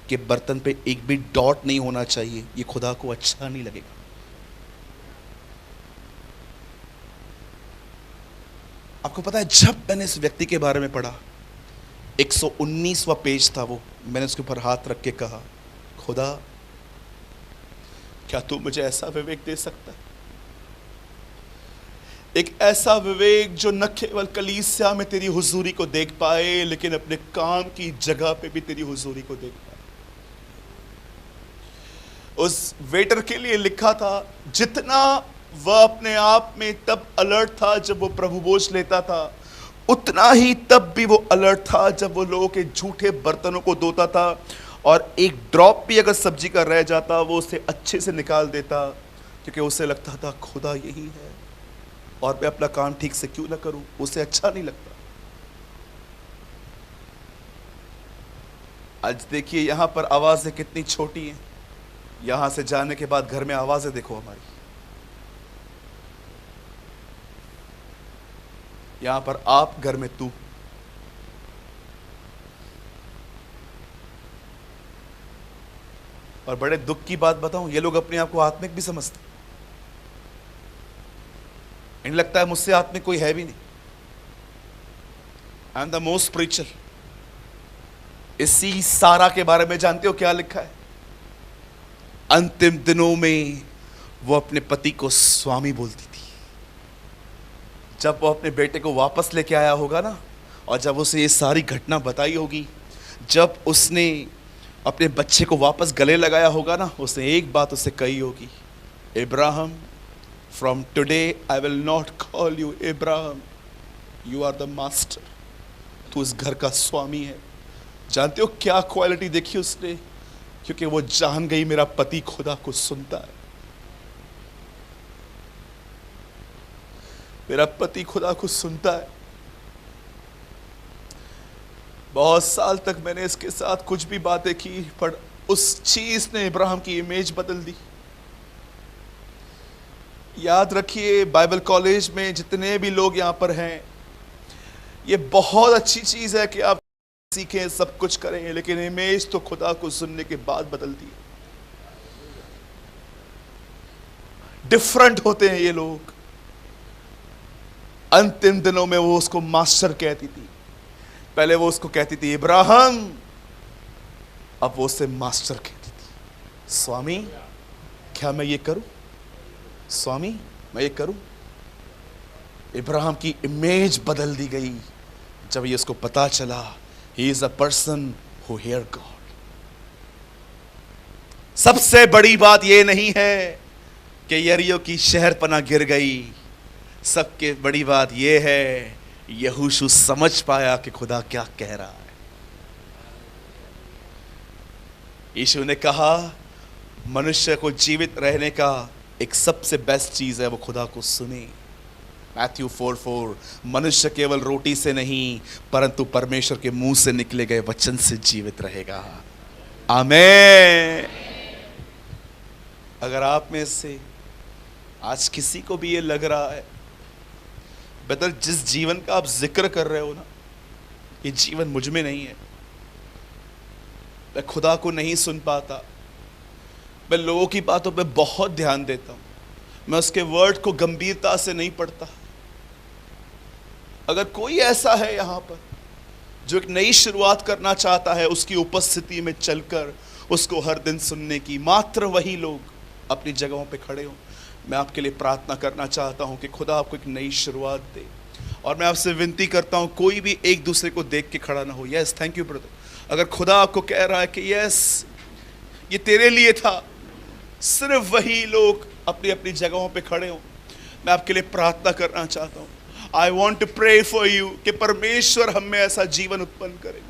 कि बर्तन पे एक भी डॉट नहीं होना चाहिए, ये खुदा को अच्छा नहीं लगेगा। आपको पता है, जब मैंने इस व्यक्ति के बारे में पढ़ा, 119वां पेज था वो, मैंने उसके ऊपर हाथ रख के कहा, खुदा क्या तू मुझे ऐसा विवेक दे सकता है? एक ऐसा विवेक जो न केवल कलीसिया में तेरी हुजूरी को देख पाए, लेकिन अपने काम की जगह पे भी तेरी हुजूरी को देख पाए। उस वेटर के लिए लिखा था, जितना वह अपने आप में तब अलर्ट था जब वो प्रभु बोझ लेता था, उतना ही तब भी वो अलर्ट था जब वो लोगों के झूठे बर्तनों को धोता था। और एक ड्रॉप भी अगर सब्जी का रह जाता, वो उसे अच्छे से निकाल देता, क्योंकि उसे लगता था खुदा यही है और मैं अपना काम ठीक से क्यों ना करूं, उसे अच्छा नहीं लगता। आज देखिए यहां पर आवाजें कितनी छोटी हैं, यहां से जाने के बाद घर में आवाजें देखो हमारी। यहां पर आप, घर में तू। और बड़े दुख की बात बताऊं, ये लोग अपने आप को आत्मिक भी समझते, इन्हें लगता है मुझसे आत्मिक कोई है भी नहीं। आई एम द मोस्ट स्पिरिचुअल। इसी सारा के बारे में जानते हो क्या लिखा है? अंतिम दिनों में वो अपने पति को स्वामी बोलती थी। जब वो अपने बेटे को वापस लेके आया होगा ना, और जब उसे ये सारी घटना बताई होगी, जब उसने अपने बच्चे को वापस गले लगाया होगा ना, उसने एक बात उससे कही होगी, Ibrahim, from today I will not call you Ibrahim, you are the master. तू इस घर का स्वामी है। जानते हो क्या क्वालिटी देखी उसने? क्योंकि वो जान गई मेरा पति खुदा को सुनता है, मेरा पति खुदा को सुनता है। बहुत साल तक मैंने इसके साथ कुछ भी बातें की, पर उस चीज ने इब्राहिम की इमेज बदल दी। याद रखिए, बाइबल कॉलेज में जितने भी लोग यहां पर हैं, ये बहुत अच्छी चीज है कि आप सीखें, सब कुछ करें, लेकिन इमेज तो खुदा को सुनने के बाद बदलती है। डिफरेंट होते हैं ये लोग। अंतिम दिनों में वो उसको मास्टर कहती थी, पहले वो उसको कहती थी इब्राहिम, अब वो उसे मास्टर कहती थी। स्वामी, क्या मैं ये करूं? स्वामी, मैं ये करूं? इब्राहिम की इमेज बदल दी गई जब ये उसको पता चला he is a person who hear God। सबसे बड़ी बात ये नहीं है कि यरीहो की शहरपनाह गिर गई, सबके बड़ी बात ये है यहोशू समझ पाया कि खुदा क्या कह रहा है। यीशु ने कहा मनुष्य को जीवित रहने का एक सबसे बेस्ट चीज है वो खुदा को सुने। मैथ्यू 4:4, मनुष्य केवल रोटी से नहीं परंतु परमेश्वर के मुंह से निकले गए वचन से जीवित रहेगा। आमीन। अगर आप में से आज किसी को भी ये लग रहा है, बेहतर जिस जीवन का आप जिक्र कर रहे हो ना, ये जीवन मुझ में नहीं है, मैं खुदा को नहीं सुन पाता, मैं लोगों की बातों पे बहुत ध्यान देता हूँ, मैं उसके वर्ड को गंभीरता से नहीं पढ़ता। अगर कोई ऐसा है यहाँ पर जो एक नई शुरुआत करना चाहता है, उसकी उपस्थिति में चलकर उसको हर दिन सुनने की, मात्र वही लोग अपनी जगहों पे खड़े हों। मैं आपके लिए प्रार्थना करना चाहता हूँ कि खुदा आपको एक नई शुरुआत दे। और मैं आपसे विनती करता हूँ, कोई भी एक दूसरे को देख के खड़ा ना हो। Yes, thank you brother. अगर खुदा आपको कह रहा है कि यस ये तेरे लिए था, सिर्फ वही लोग अपनी अपनी जगहों पे खड़े हों। मैं आपके लिए प्रार्थना करना चाहता हूँ। I want to pray for you कि परमेश्वर हम में ऐसा जीवन उत्पन्न करे।